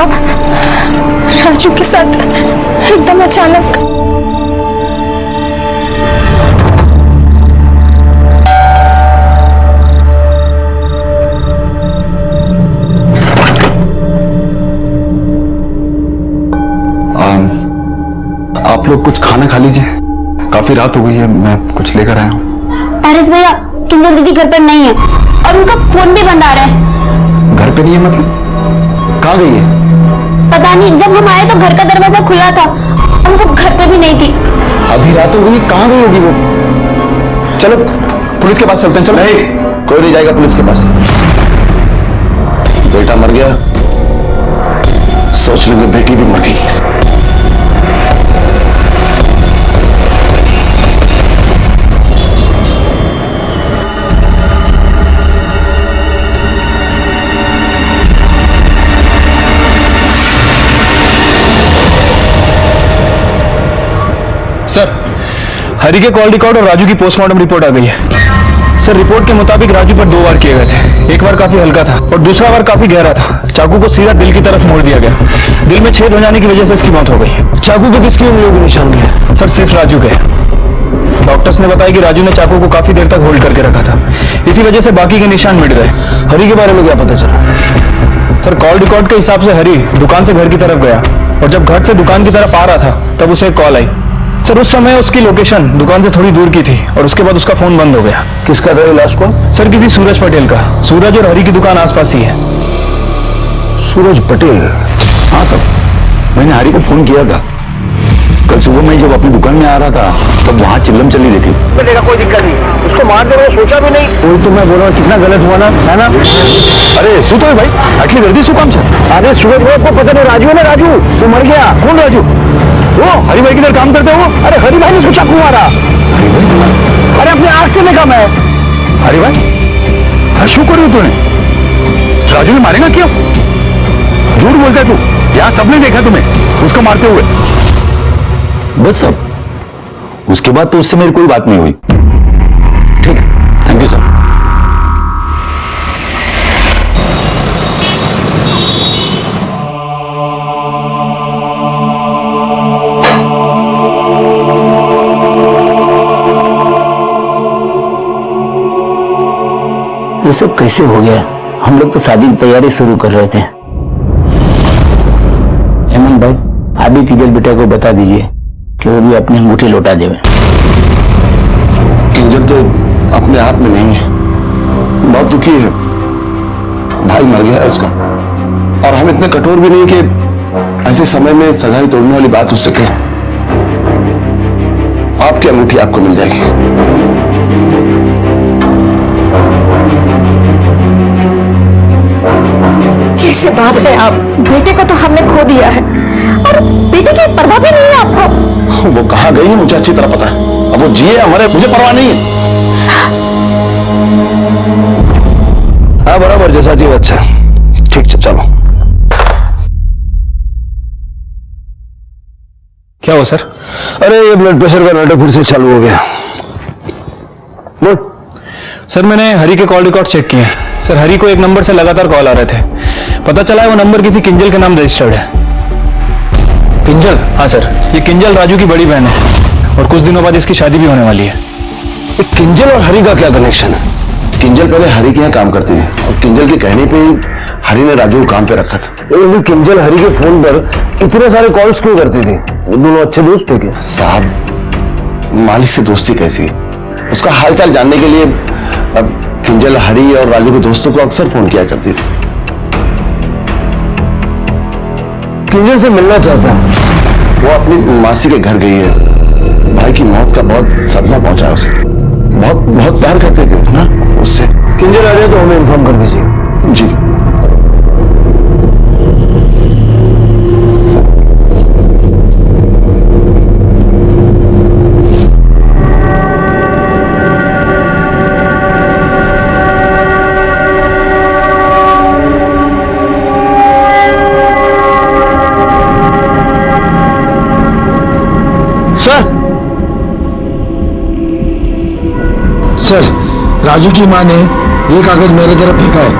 राजू के साथ एकदम अचानक? आप लोग कुछ खाना खा लीजिए, काफी रात हो गई है, मैं कुछ लेकर आया हूँ। पारस भैया किंजल दीदी घर पर नहीं है और उनका फोन भी बंद आ रहा है। घर पे नहीं है मतलब? कहाँ गई है? पता नहीं, जब हम आए तो घर का दरवाजा खुला था और वो घर पे भी नहीं थी। आधी रात हो गई, कहाँ गई होगी वो? चलो पुलिस के पास चलते हैं। चलो। नहीं, कोई नहीं जाएगा पुलिस के पास। बेटा मर गया, सोच लेंगे बेटी भी मर गई। सर, हरी के कॉल रिकॉर्ड और राजू की पोस्टमार्टम रिपोर्ट आ गई है। सर, रिपोर्ट के मुताबिक राजू पर 2 वार किए गए थे। एक बार काफी हल्का था और दूसरा वार काफी गहरा था। चाकू को सीधा दिल की तरफ मोड़ दिया गया। दिल में छेद हो जाने की वजह से इसकी मौत हो गई। चाकू के किसकी उंगलियों के निशान मिले? सर, सिर्फ राजू के। डॉक्टर्स ने बताया कि राजू ने चाकू को काफी देर तक होल्ड करके रखा था, इसी वजह से बाकी के निशान मिट गए। हरी के बारे में क्या पता चला? सर, कॉल रिकॉर्ड के हिसाब से हरी दुकान से घर की तरफ गया और जब घर से दुकान की तरफ आ रहा था तब उसे एक कॉल आई। सर, उस समय उसकी लोकेशन दुकान से थोड़ी दूर की थी और उसके बाद उसका फोन बंद हो गया। किसका था लास्ट कॉल? सर, किसी सूरज पटेल का। सूरज और हरी की दुकान आसपास ही है। सूरज पटेल? हाँ सर, मैंने हरी को फोन किया था। कल सुबह मैं जब अपनी दुकान में आ रहा था तब वहाँ चिल्लम चली देखी। बेटे कोई दिक्कत नहीं, उसको मार दे, सोचा भी नहीं। कोई तो मैं बोल रहा हूँ, कितना गलत हुआ ना, है ना? अरे सू तो भाई, आखिर गर्दी सू काम से। अरे सूरज भाई को पता नहीं, राजू है ना, राजू वो मर गया। कौन राजू? वो हरी भाई किधर काम करते हो? अरे हरी भाई ने उसको चाकू मारा। हरी भाई? अरे अपने आंख से देखा मैं। हरी भाई शू करी तूने? राजू ने मारेगा क्यों? झूठ बोलता है तू, यहाँ सबने देखा तुम्हें उसको मारते हुए। बस सब, उसके बाद तो उससे मेरी कोई बात नहीं हुई। ठीक है, थैंक यू सर। ये सब कैसे हो गया? हम लोग तो शादी की तैयारी शुरू कर रहे थे। हेमंत भाई, अभी किंजल बेटा को बता दीजिए कि वो भी अपनी अंगूठी लौटा देवे। किंजल तो अपने आप में नहीं है, बहुत दुखी है। भाई मर गया है उसका, और हम इतने कठोर भी नहीं कि ऐसे समय में सगाई तोड़ने वाली बात उससे कहें। आपकी अंगूठी आपको मिल जाएगी। कैसे बात है आप? बेटे को तो हमने खो दिया है और बेटे की परवाह भी नहीं है आपको। वो कहाँ गई है मुझे अच्छी तरह पता है। अब वो जिए हमारे, मुझे परवाह नहीं है। हाँ बराबर, जैसा जी अच्छा। ठीक है, चलो। क्या हुआ सर? अरे ये ब्लड प्रेशर का नाटक फिर से चालू हो गया। बोल। सर, मैंने हरी के कॉल रिकॉर्ड चेक किए। सर, हरी को एक नंबर से लगातार कॉल आ रहे थे। पता चला है वो नंबर किसी किंजल के नाम रजिस्टर्ड है। किंजल? हाँ सर, ये किंजल राजू की बड़ी बहन है और कुछ दिनों बाद इसकी शादी भी होने वाली है। किंजल और हरी का क्या कनेक्शन है? किंजल पहले हरी के यहाँ काम करती है और किंजल के कहने पे हरी ने राजू को काम पे रखा था। किंजल हरी के फोन पर इतने सारे कॉल्स क्यों करती थी? दोनों अच्छे दोस्त थे क्या? साहब, मालिक से दोस्ती कैसी? उसका हालचाल जानने के लिए अब किंजल हरी और राजू के दोस्तों को अक्सर फोन किया करती थी। किंजल से मिलना चाहता है। वो अपनी मासी के घर गई है। भाई की मौत का बहुत सदमा पहुंचा उसे। बहुत बहुत प्यार करते थे ना उससे। किंजल आ जाए तो हमें इन्फॉर्म कर दीजिए। जी। सर, राजू की मां ने ये कागज मेरे तरफ फेंका है।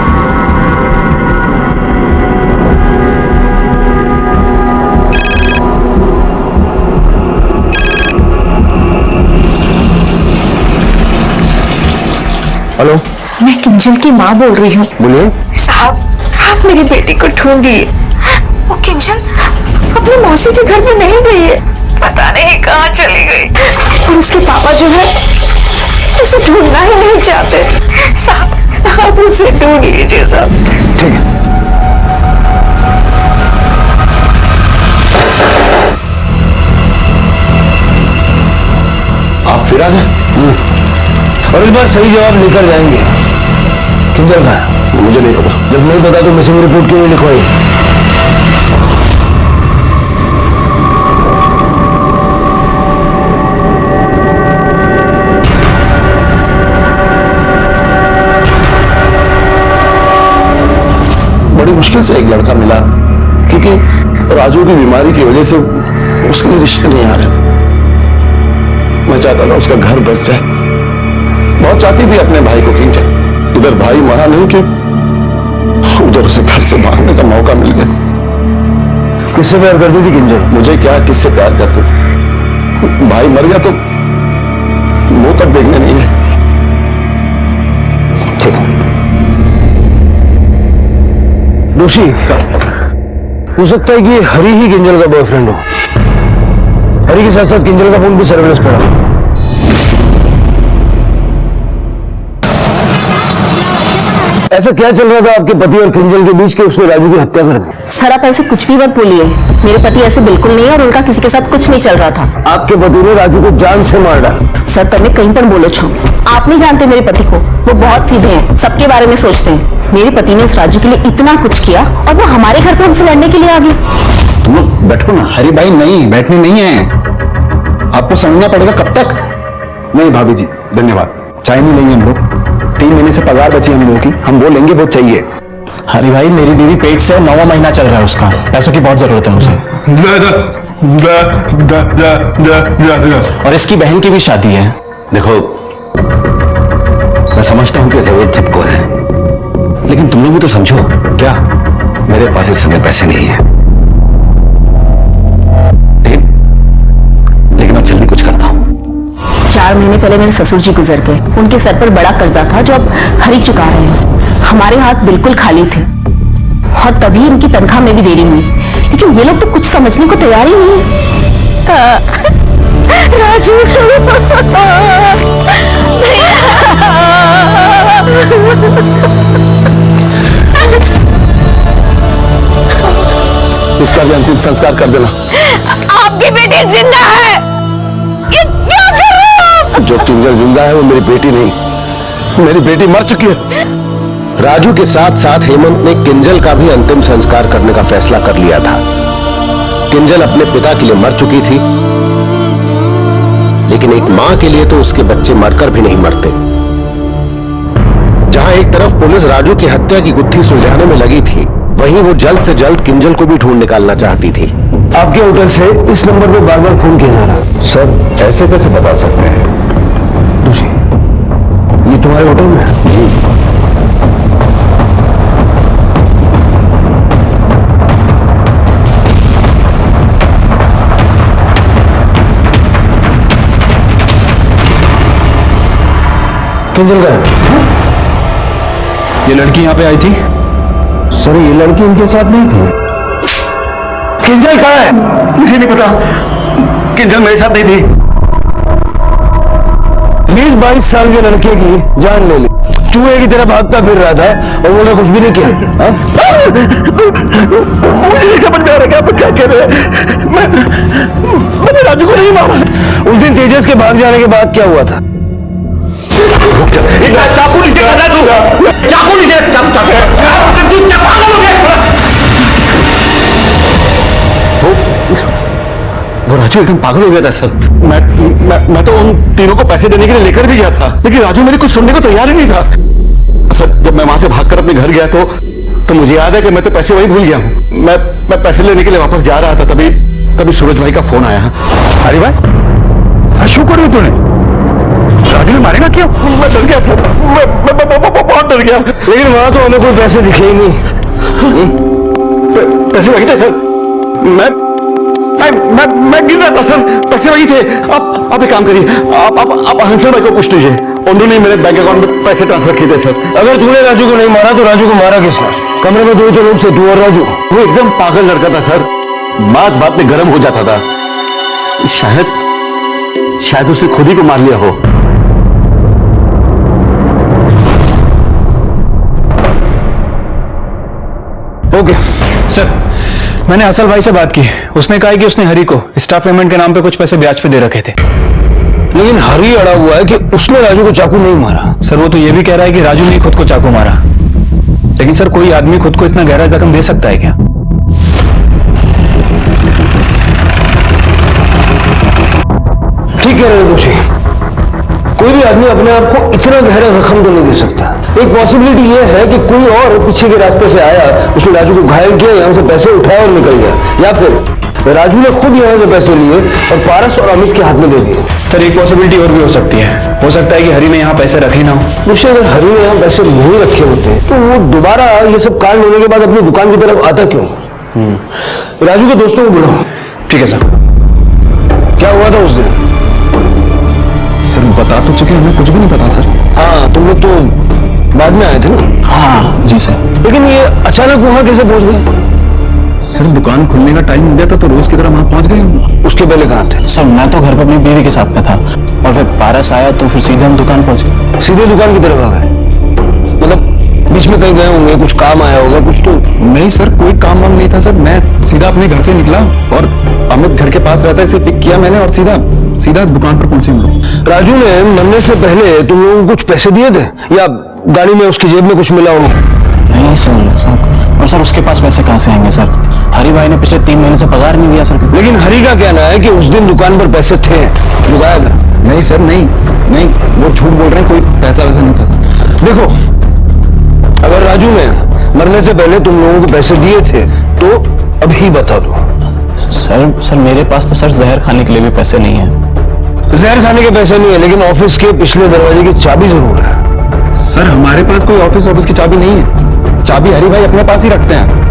हेलो, मैं किंजल की माँ बोल रही हूँ। बोलिए। साहब, आप मेरी बेटी को ढूंढिए। वो किंजल अपनी मौसी के घर में नहीं गई है, पता नहीं कहाँ चली गई। और उसके पापा जो है उसे ढूंढना ही नहीं चाहते। साहब, आप उसे ढूंढ लीजिए साहब। ठीक है। आप फिर आ गए और इस बार सही जवाब लेकर जाएंगे। किंजल का मुझे नहीं पता। जब नहीं पता तो मिसिंग रिपोर्ट क्यों नहीं लिखवाई? बड़ी मुश्किल से एक लड़का मिला, क्योंकि राजू की बीमारी की वजह से उसके लिए रिश्ते नहीं आ रहे थे। मैं चाहता था उसका घर बस जाए। बहुत चाहती थी अपने भाई को किंजल। इधर भाई मरा नहीं कि उधर उसे घर से भागने का मौका मिल गया। किससे प्यार करती थी किंजल? मुझे क्या, किससे प्यार करती थी? भाई मर गया तो मुंह तक देखने नहीं है। ठीक है दोषी, हो सकता है कि हरी ही किंजल का बॉयफ्रेंड हो। हरी के साथ साथ किंजल का फोन भी सर्विलेंस पड़ा। ऐसा क्या चल रहा था आपके पति और किंजल के बीच के उसने राजू की हत्या कर दी? सर आप ऐसे कुछ भी मत बोलिए, मेरे पति ऐसे बिल्कुल नहीं है और उनका किसी के साथ कुछ नहीं चल रहा था। आपके पति ने राजू को जान से मार डाला। सर तब कहीं पर बोलो छो, आप नहीं जानते मेरे पति को। वो बहुत सीधे हैं, सबके बारे में सोचते हैं। मेरे पति ने उस राजू के लिए इतना कुछ किया और वो हमारे घर पर हमसे लड़ने के लिए आ गए। तुम लोग बैठो ना। हरी भाई नहीं, बैठने नहीं है, आपको समझना पड़ेगा। कब तक? नहीं भाभी जी धन्यवाद, चाय नहीं लेंगे हम लोग। 3 महीने से पगार बची हम लोगों की, हम वो लेंगे, वो चाहिए। हरी भाई मेरी बीवी पेट से 9वां महीना चल रहा है, उसका पैसों की बहुत जरूरत है मुझे। और इसकी बहन की भी शादी है। देखो मैं समझता हूं कि जरूरत सबको है, लेकिन तुम लोग भी तो समझो। क्या? मेरे पास इस समय पैसे नहीं है, लेकिन मैं जल्दी कुछ करता हूं। 4 महीने पहले मेरे ससुर जी गुजर गए। उनके सर पर बड़ा कर्जा था जो अब हरी चुका रहे हैं। हमारे हाथ बिल्कुल खाली थे और तभी इनकी तनख्वाह में भी देरी हुई, लेकिन ये लोग तो कुछ समझने को तैयार ही नहीं। राजू इसका भी अंतिम संस्कार कर देना। आपकी बेटी जिंदा है, ये क्या कर रहे हो? जो किंजल जिंदा है वो मेरी बेटी नहीं, मेरी बेटी मर चुकी है। राजू के साथ साथ हेमंत ने किंजल का भी अंतिम संस्कार करने का फैसला कर लिया था। किंजल अपने पिता के लिए मर चुकी थी, लेकिन एक मां के लिए तो उसके बच्चे मरकर भी नहीं मरते। जहां एक तरफ पुलिस राजू की हत्या की गुत्थी सुलझाने में लगी थी, वहीं वो जल्द से जल्द किंजल को भी ढूंढ निकालना चाहती थी। आपके होटल से इस नंबर पे बार बार फोन किया जा रहा। सर ऐसे कैसे बता सकते हैं? दूसरी, ये तुम्हारे होटल में है? जी। किंजल का है? ये लड़की यहाँ पे आई थी? सर ये लड़की इनके साथ नहीं थी। किंजल कहाँ है? मुझे नहीं पता, किंजल मेरे साथ नहीं थी। 20-22 साल के लड़के की जान ले ली, चूहे की तरह भागता फिर रहा था और बोला कुछ भी नहीं किया। मुझे नहीं समझ में आ रहा क्या क्या कह रहे हैं। मैंने राजू को नहीं मारा। उस दिन तेजस के भाग जाने के बाद क्या हुआ था? चाकू नीचे करना तू, चाकू नीचे, तू पागल हो गया। वो राजू एकदम पागल हो गया था सर। मैं तो उन तीनों को पैसे देने के लिए लेकर भी गया था, लेकिन राजू मेरे कुछ सुनने को तैयार ही नहीं था। सर जब मैं वहां से भागकर अपने घर गया तो मुझे याद है कि मैं तो पैसे वही भूल गया हूँ। मैं पैसे लेने के लिए वापस जा रहा था, तभी सूरज भाई का फोन आया। अरे भाई शू कर रही तूने? राजू ने मारेगा क्यों? मैं डर गया सर, मैं बहुत डर गया। लेकिन वहां तो हमें कोई पैसे दिखे ही नहीं। पैसे वही थे सर। मैं मैं गिर रहा था सर, पैसे वही थे। आप एक काम करिए, आप हंसल भाई को पूछ लीजिए, उन्होंने मेरे बैंक अकाउंट में पैसे ट्रांसफर किए थे सर। अगर तूने राजू को नहीं मारा तो राजू को मारा किसने? कमरे में 2 ही तो लोग थे, तू और राजू। वो एकदम पागल लड़का था सर, बात में गर्म हो जाता था। शायद उसने खुद ही को मार लिया हो। ओके सर, मैंने असल भाई से बात की, उसने कहा कि उसने हरी को स्टाफ पेमेंट के नाम पे कुछ पैसे ब्याज पे दे रखे थे। लेकिन हरी अड़ा हुआ है कि उसने राजू को चाकू नहीं मारा। सर वो तो ये भी कह रहा है कि राजू ने खुद को चाकू मारा। लेकिन सर कोई आदमी खुद को इतना गहरा जख्म दे सकता है क्या? ठीक है दोषी, कोई भी आदमी अपने आप को इतना गहरा जख्म तो नहीं दे सकता। एक पॉसिबिलिटी ये है कि कोई और पीछे के रास्ते से आया, उसने राजू को घायल किया, यहां से पैसे उठाया और निकल गया, या फिर राजू ने खुद यहां से पैसे लिए और पारस और अमित के हाथ में दे दिए। सर एक पॉसिबिलिटी और भी हो सकती है, हो सकता है कि हरी ने यहाँ पैसे रखे ना हो। मुझे अगर हरी ने यहाँ पैसे नहीं रखे होते तो वो दोबारा ये सब कांड होने के बाद अपनी दुकान की तरफ आता क्यों? राजू के दोस्तों को बुलाओ। ठीक है सर। क्या हुआ था उस दिन? सर बता तो चुके, हमें कुछ भी नहीं पता सर। हाँ, तुम लोग तो बाद में आए थे ना? हाँ जी सर। लेकिन ये अचानक वहां कैसे पहुंच गए? सर दुकान खुलने का टाइम हो गया था तो रोज की तरह वहां पहुंच गए। उसके पहले कहाँ थे? सर मैं तो घर पर अपनी बीवी के साथ में था और फिर पारस आया तो फिर सीधे हम दुकान पहुंचे। सीधे दुकान की तरफ आ गए? मतलब बीच में कहीं गए होंगे, कुछ काम आया होगा कुछ तो? नहीं सर, कोई काम वाम नहीं था सर, मैं सीधा अपने घर से निकला और अमित घर के पास रहता है, इसे पिक किया मैंने और सीधा दुकान पर पहुंचे हम लोग। राजू ने मरने से पहले तुम लोगों को कुछ पैसे दिए थे या गाड़ी में उसकी जेब में कुछ मिला हो? नहीं सर, और सर उसके पास पैसे कहाँ से आएंगे सर? हरी भाई ने पिछले 3 महीने से पगार नहीं दिया सर। लेकिन हरी का कहना है कि उस दिन दुकान पर पैसे थे, जो गायब है। नहीं सर, नहीं वो झूठ बोल रहे हैं, कोई पैसा वैसा नहीं था सर। देखो, अगर राजू ने मरने से पहले तुम लोगों को पैसे दिए थे तो अभी बता दो। सर मेरे पास तो सर जहर खाने के लिए भी पैसे नहीं है। जहर खाने के पैसे नहीं है, लेकिन ऑफिस के पिछले दरवाजे की चाबी जरूर है। सर हमारे पास कोई ऑफिस की चाबी नहीं है, चाबी हरी भाई अपने पास ही रखते हैं।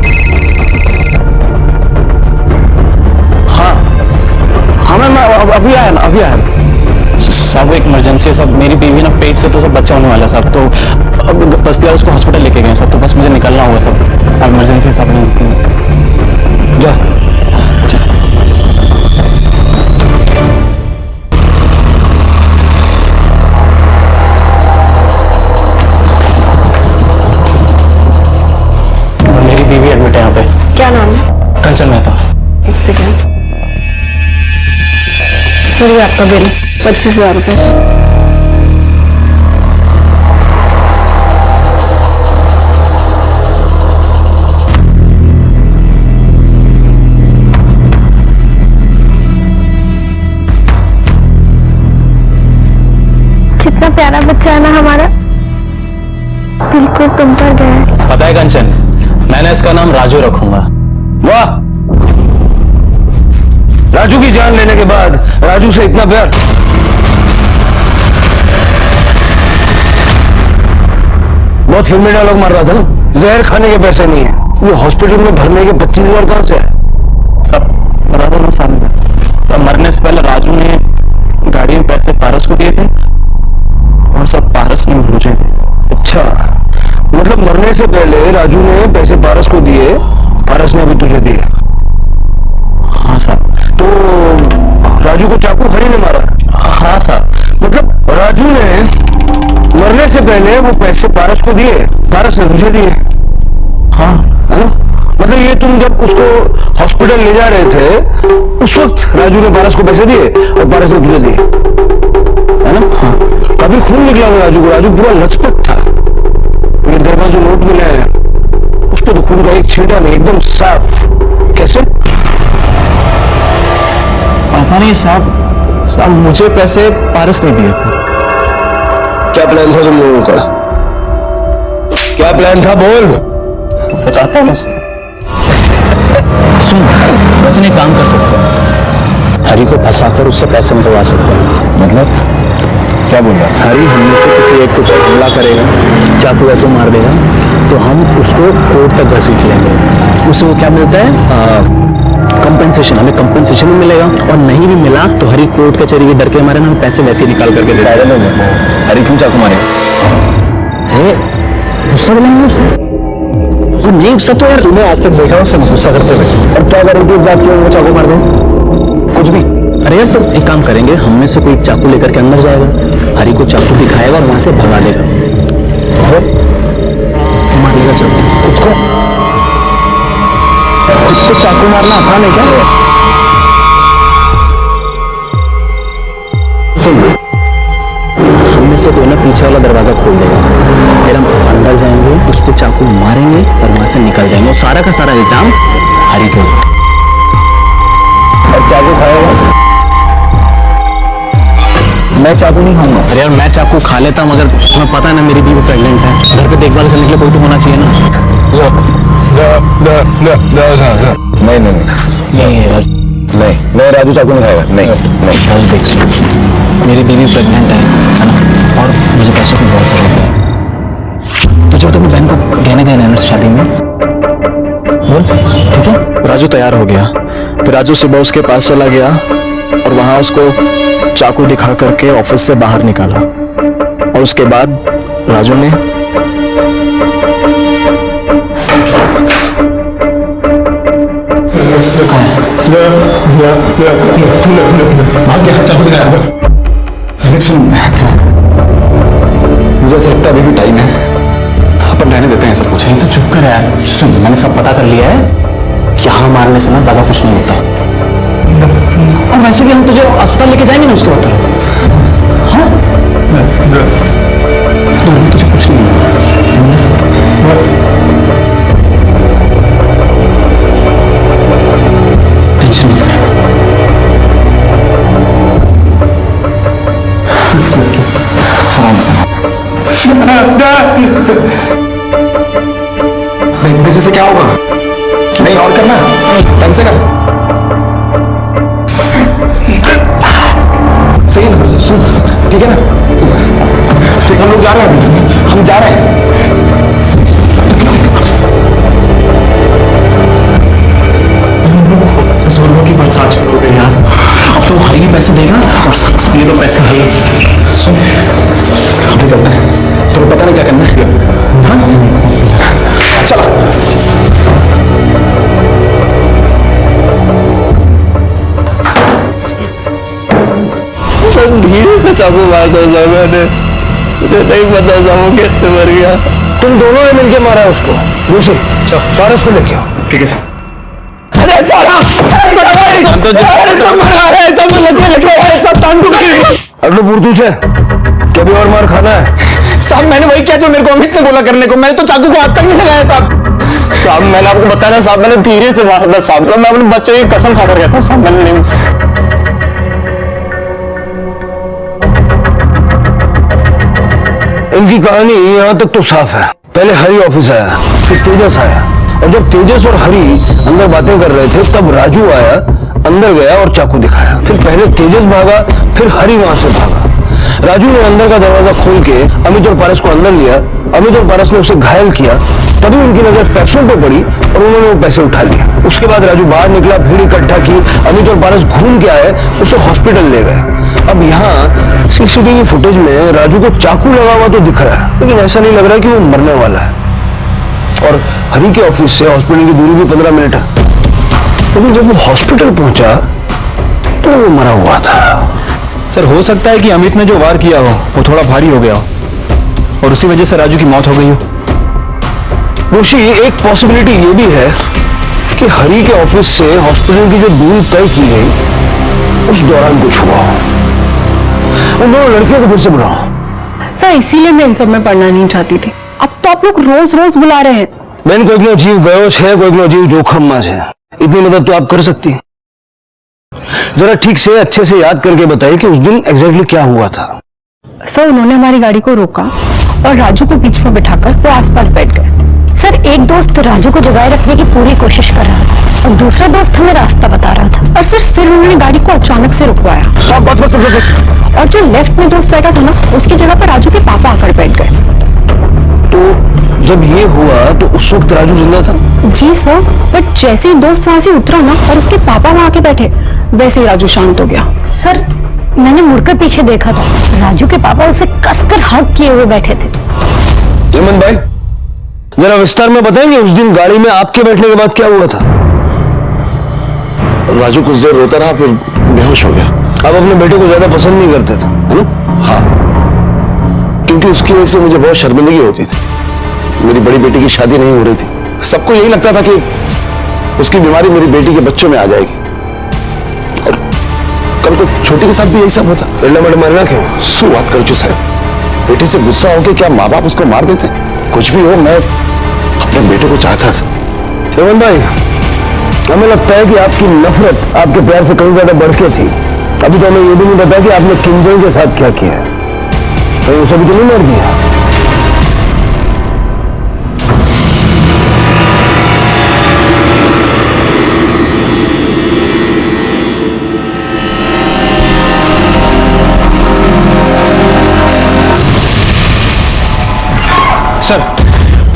हाँ मैं अभी आया सब एक इमरजेंसी है सब, मेरी बीवी ना पेट से तो सब बच्चा होने वाला है सब, तो अब बस्तिया उसको हॉस्पिटल लेके गए सब, तो बस मुझे निकलना होगा सब, अब इमरजेंसी है सब। जा मेरी बीवी एडमिट है यहाँ पे। क्या नाम है? कंचन मेहता। एक सेकेंड सर, ये आपका बिल 25,000 रुपये। कितना प्यारा बच्चा है ना हमारा, बिल्कुल तुम पर गया है। पता है कंचन, मैंने इसका नाम राजू रखूंगा। वाह, राजू की जान लेने के बाद राजू से इतना प्यार। बहुत फिल्मी डायलॉग मार रहा था ना, जहर खाने के पैसे नहीं है, ये हॉस्पिटल में भरने के 25,000 कहां से है? सब बता दो ना सामने। सब मरने से पहले राजू ने गाड़ी में पैसे पारस को दिए थे और सब पारस ने मुझे थे। अच्छा, मतलब मरने से पहले राजू ने पैसे पारस को दिए, पारस ने भी तुझे दिए? हाँ साहब। तो राजू को चाकू हरी ने मारा? हाँ साहब। मतलब राजू ने मरने से पहले वो पैसे पारस को दिए, पारस ने तुझे दिए? हाँ। है ना? मतलब ये तुम जब उसको हॉस्पिटल ले जा रहे थे उस वक्त राजू ने पारस को पैसे दिए और पारस ने तुझे दिए, है ना? हाँ। काफी खून निकला था राजू को, राजू पूरा लचपत था। ये तेरे पास जो नोट मिले हैं उस पर तो खून का एक छींटा नहीं, एकदम साफ। कैसे? पता नहीं साहब, मुझे पैसे पारस ने दिए थे। क्या प्लान था तुम लोगों का? क्या प्लान था, बोल। बताता हूँ। सुन, वैसे नहीं काम कर सकते, हरी को फंसाकर उससे पैसे निकलवा सकते हैं। मतलब क्या बोल रहा है? हरी हमने से किसी एक कुछ हमला करेगा, चाकू वाकू मार देगा, तो हम उसको कोर्ट तक घसीट लेंगे। उससे वो क्या मिलता है? कंपनसेशन, हमें कंपनसेशन भी मिलेगा और नहीं भी मिला तो हरी कोर्ट कचहरी के डर के हमारे ना पैसे वैसे ही निकाल करके दे देगा। हरी क्यों चाकू मारेगा? गुस्सा दिलाएंगे उसे? वो नहीं गुस्सा तो यार तूने आज तक देखा उससे गुस्सा करते हुए, और क्या गारंटी इस बात की वो चाकू मार दे? कुछ भी। अरे यार तो एक काम करेंगे, हम में से कोई चाकू लेकर के अंदर जाएगा, हरी को चाकू दिखाएगा और वहां से भगा देगा और मार लेगा चाकू। खुद को चाकू मारना आसान है क्या? हम में से कोई ना पीछे वाला दरवाजा खोल देगा, फिर हम अंदर जाएंगे, उसको चाकू मारेंगे और वहां से निकल जाएंगे और सारा का सारा इल्जाम हरी के ऊपर। और चाकू खाएगा? मैं चाकू नहीं खाऊंगा। अरे यार मैं चाकू खा लेता हूँ, मगर तुम्हें पता है ना मेरी बीवी प्रेग्नेंट है, घर पे देखभाल करने के लिए कोई तो होना चाहिए ना। नहीं नहीं नहीं, मैं राजू चाकू नहीं खाएगा। नहीं नहीं, देख मेरी बीवी प्रेग्नेंट है ना, और मुझे पैसों की बहुत जरूरत है, तो जब तुम्हें बहन को गहने देना है ना शादी में, बोल ठीक है। राजू तैयार हो गया, फिर राजू सुबह उसके पास चला गया और वहां उसको चाकू दिखा करके ऑफिस से बाहर निकाला, और उसके बाद राजू ने भाग गया, चाकू दिखाया। देख सुन, मुझे ऐसा लगता है अभी भी टाइम है, अपन रहने देते हैं सब कुछ। तो चुप कर यार, सुन मैंने सब पता कर लिया है, यहाँ मारने से ना ज्यादा कुछ नहीं होता, और वैसे भी हम तुझे अस्पताल लेके जाएंगे ना उसके बाद। हाँ डर में तुझे कुछ नहीं होगा। टेंशन मत ले। आराम से। नहीं से क्या होगा? नहीं और करना, ढंग से कर। सही ना? सुन ठीक है ना? ठीक, हम लोग जा रहे हैं अभी, हम जा रहे हैं। सोलह की बरसात शुरू हो गई यार, अब तो हरी भी पैसे देगा और सबके लिए तो पैसे है। सुन अभी करते हैं, तुम्हें पता नहीं क्या करना है। हाँ चलो। धीरे से चाकू मार दो सर, मैंने मुझे नहीं पता था वो कैसे मर गया। तुम दोनों ने मिलके मारा है उसको। दूसरी चलो पारस को लेके आओ। ठीक है सर। कभी और मार खाना है साहब? मैंने वही किया जो मेरे को अमित ने बोला करने को, मैंने तो चाकू को हाथ तक नहीं लगाया साहब। साहब मैंने आपको बताया साहब, मैंने धीरे से मारा था साहब, मैं अपने बच्चे की कसम खाकर गया था साहब, मैंने नहीं। इनकी कहानी यहाँ तक तो साफ है। पहले हरी ऑफिस आया, फिर तेजस आया, और जब तेजस और हरी अंदर बातें कर रहे थे तब राजू आया, अंदर गया और चाकू दिखाया। फिर पहले तेजस भागा, फिर हरी वहां से भागा। राजू ने अंदर का दरवाजा खोल के अमित और पारस को अंदर लिया, अमित और पारस ने उसे घायल किया, तभी उनकी नजर पैसों पे पड़ी और उन्होंने वो पैसे उठा लिए। उसके बाद राजू बाहर निकला, भीड़ इकट्ठा की, अमित और पारस घूम के आए, उसे हॉस्पिटल ले गए। अब यहाँ सीसीटीवी फुटेज में राजू को चाकू लगा हुआ तो दिख रहा है, लेकिन ऐसा नहीं लग रहा कि वो मरने वाला है। और हरी के ऑफिस से हॉस्पिटल की दूरी भी 15 मिनट है, लेकिन जब वो हॉस्पिटल पहुंचा तो वो मरा हुआ था। सर हो सकता है कि अमित ने जो वार किया हो वो थोड़ा भारी हो गया हो और उसी वजह से राजू की मौत हो गई हो। ऋषि एक पॉसिबिलिटी ये भी है कि हरी के ऑफिस से हॉस्पिटल की जो दूरी तय की गई उस दौरान कुछ हुआ हो। उन दोनों लड़कियों को फिर से बुलाओ। सर इसीलिए मैं इन सब में पढ़ना नहीं चाहती थी। अब तो आप लोग रोज रोज बुला रहे हैं। बहन कोई नो जीव गयो है, कोई नो जीव जोखम में है, इतनी मदद तो आप कर सकती हैं। जरा ठीक से अच्छे से याद करके बताइए कि उस दिन एग्जैक्टली क्या हुआ था। सर उन्होंने हमारी गाड़ी को रोका और राजू को बीच में बिठाकर वो आसपास बैठ गए। सर एक दोस्त राजू को जगाए रखने की पूरी कोशिश कर रहा था और दूसरा दोस्त हमें रास्ता बता रहा था। और सर फिर उन्होंने गाड़ी को अचानक से रुकवाया। बस बस बस बस। और जो लेफ्ट में दोस्त बैठा था ना, उसकी जगह पर राजू के पापा आकर बैठ गए। तो जब ये हुआ तो उस वक्त राजू जिंदा था? जी सर, बट जैसे ही दोस्त वहां से उतरा ना और उसके पापा वहां के बैठे, वैसे ही राजू शांत हो गया। सर मैंने मुड़कर पीछे देखा था, राजू के पापा उसे कसकर हग किए हुए बैठे थे। हेमंत भाई, जरा विस्तार में बताएंगे उस दिन गाड़ी में आपके बैठने के बाद क्या हुआ था? राजू कुछ देर रोता रहा, फिर बेहोश हो गया। आप अपने बेटे को ज्यादा पसंद नहीं करते थे, है ना? हाँ, क्योंकि उसकी वजह से मुझे बहुत शर्मिंदगी होती थी। मेरी बड़ी बेटी की शादी नहीं हो रही थी। सबको यही लगता था कि उसकी बीमारी मेरी बेटी के बच्चों में आ जाएगी। और कल को छोटी के साथ भी यही सब होता। मरना क्यों? शुरुआत कर चुका है। बेटी से गुस्सा हो के क्या माँ बाप उसको मार देते? कुछ भी हो, मैं अपने बेटे को चाहता था। हेमंत भाई, हमें लगता है कि आपकी नफरत आपके प्यार से कहीं ज्यादा बढ़ के थी। अभी तो हमें ये भी नहीं पता कि आपने किंजल के साथ क्या किया है। तो उसे भी तो नहीं मार दिया? सर,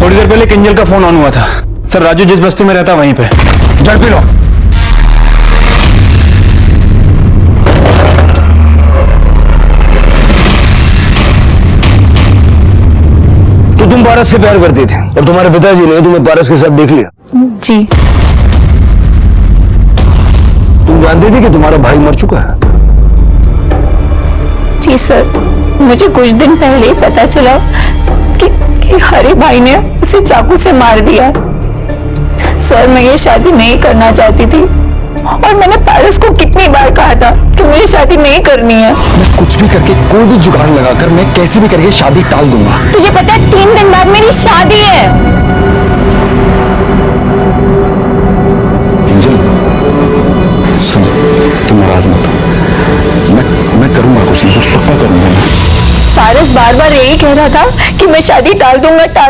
थोड़ी देर पहले किंजल का फोन ऑन हुआ था। सर, राजू जिस बस्ती में रहता वहीं पे। झड़पी लो। तो तुम पारस से प्यार करती थी और तुम्हारे पिताजी ने तुम्हें पारस के साथ देख लिया? जी। तुम जानती थी कि तुम्हारा भाई मर चुका है? जी सर, मुझे कुछ दिन पहले ही पता चला कि हरी भाई ने उसे चाकू से मार दिया। सर, मैं ये शादी नहीं करना चाहती थी और मैंने पारस को कितनी बार कहा था कि मुझे शादी नहीं करनी है। मैं कुछ भी करके, कोई भी जुगाड़ लगाकर, मैं कैसे भी करके शादी टाल दूंगा। तुझे पता है 3 दिन बाद मेरी शादी है। किंजल, सुन, तुम नाराज मत हो। मैं करूंगा कुछ पक्का करूंगा। पारस बार बार यही कह रहा था कि मैं शादी टाल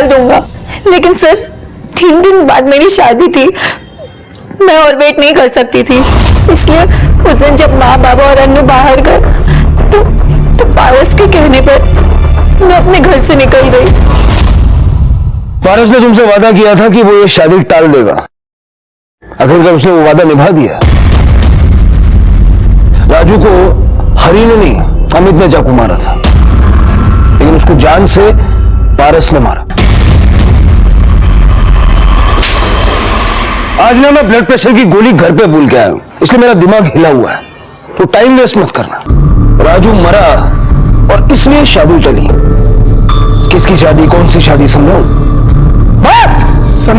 दूंगा, लेकिन सर 3 दिन बाद मेरी शादी थी। मैं और वेट नहीं कर सकती थी, इसलिए उस दिन जब माँ बाबा और अन्नू बाहर गए तो पारस के कहने पर मैं अपने घर से निकल गई। पारस ने तुमसे वादा किया था कि वो ये शादी टाल देगा। आखिरकार उसने वो वादा निभा दिया। राजू को हरी ने नहीं, अमित ने चाकू मारा था, लेकिन उसको जान से पारस ने मारा। आज ना मैं ब्लड प्रेशर की गोली घर पे भूल के आया हूं, इसलिए मेरा दिमाग हिला हुआ है। तो टाइम वेस्ट मत करना। राजू मरा और इसलिए शादी टली। किसकी शादी, कौन सी शादी, समझो? सर,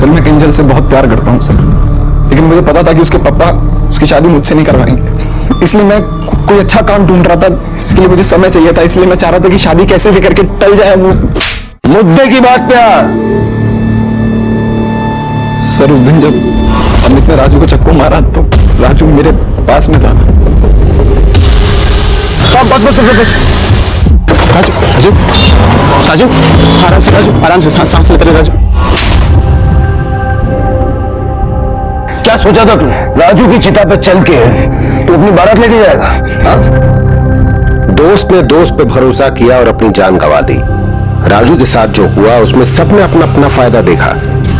मैं किंजल से बहुत प्यार करता हूँ सर, लेकिन मुझे पता था कि उसके पापा उसकी शादी मुझसे नहीं करवाएंगे। इसलिए मैं कोई अच्छा काम ढूंढ रहा था, इसके लिए मुझे समय चाहिए था। इसलिए मैं चाह रहा था कि शादी कैसे भी करके टल जाए। वो मुद्दे की बात पे आ। सर, उस दिन जब अमित ने राजू को चक्कू मारा तो राजू मेरे पास में था। बस राजू राजू राजू, आराम से सांस लेते रहे। राजू, क्या सोचा था तुमने? राजू की चिता पे चल के तू अपनी बारात लेके जाएगा? हाँ? दोस्त ने दोस्त पे भरोसा किया और अपनी जान गंवा दी। राजू के साथ जो हुआ उसमें सबने अपना अपना फायदा देखा,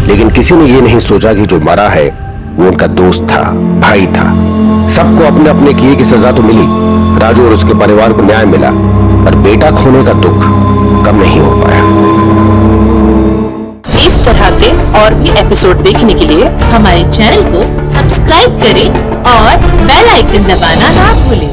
लेकिन किसी ने ये नहीं सोचा कि जो मरा है वो उनका दोस्त था, भाई था। सबको अपने अपने किए की सजा तो मिली, राजू और उसके परिवार को न्याय मिला, पर बेटा खोने का दुख कम नहीं हो पाया। इस तरह के और भी एपिसोड देखने के लिए हमारे चैनल को सब्सक्राइब करें और बेल आइकन दबाना ना भूलें।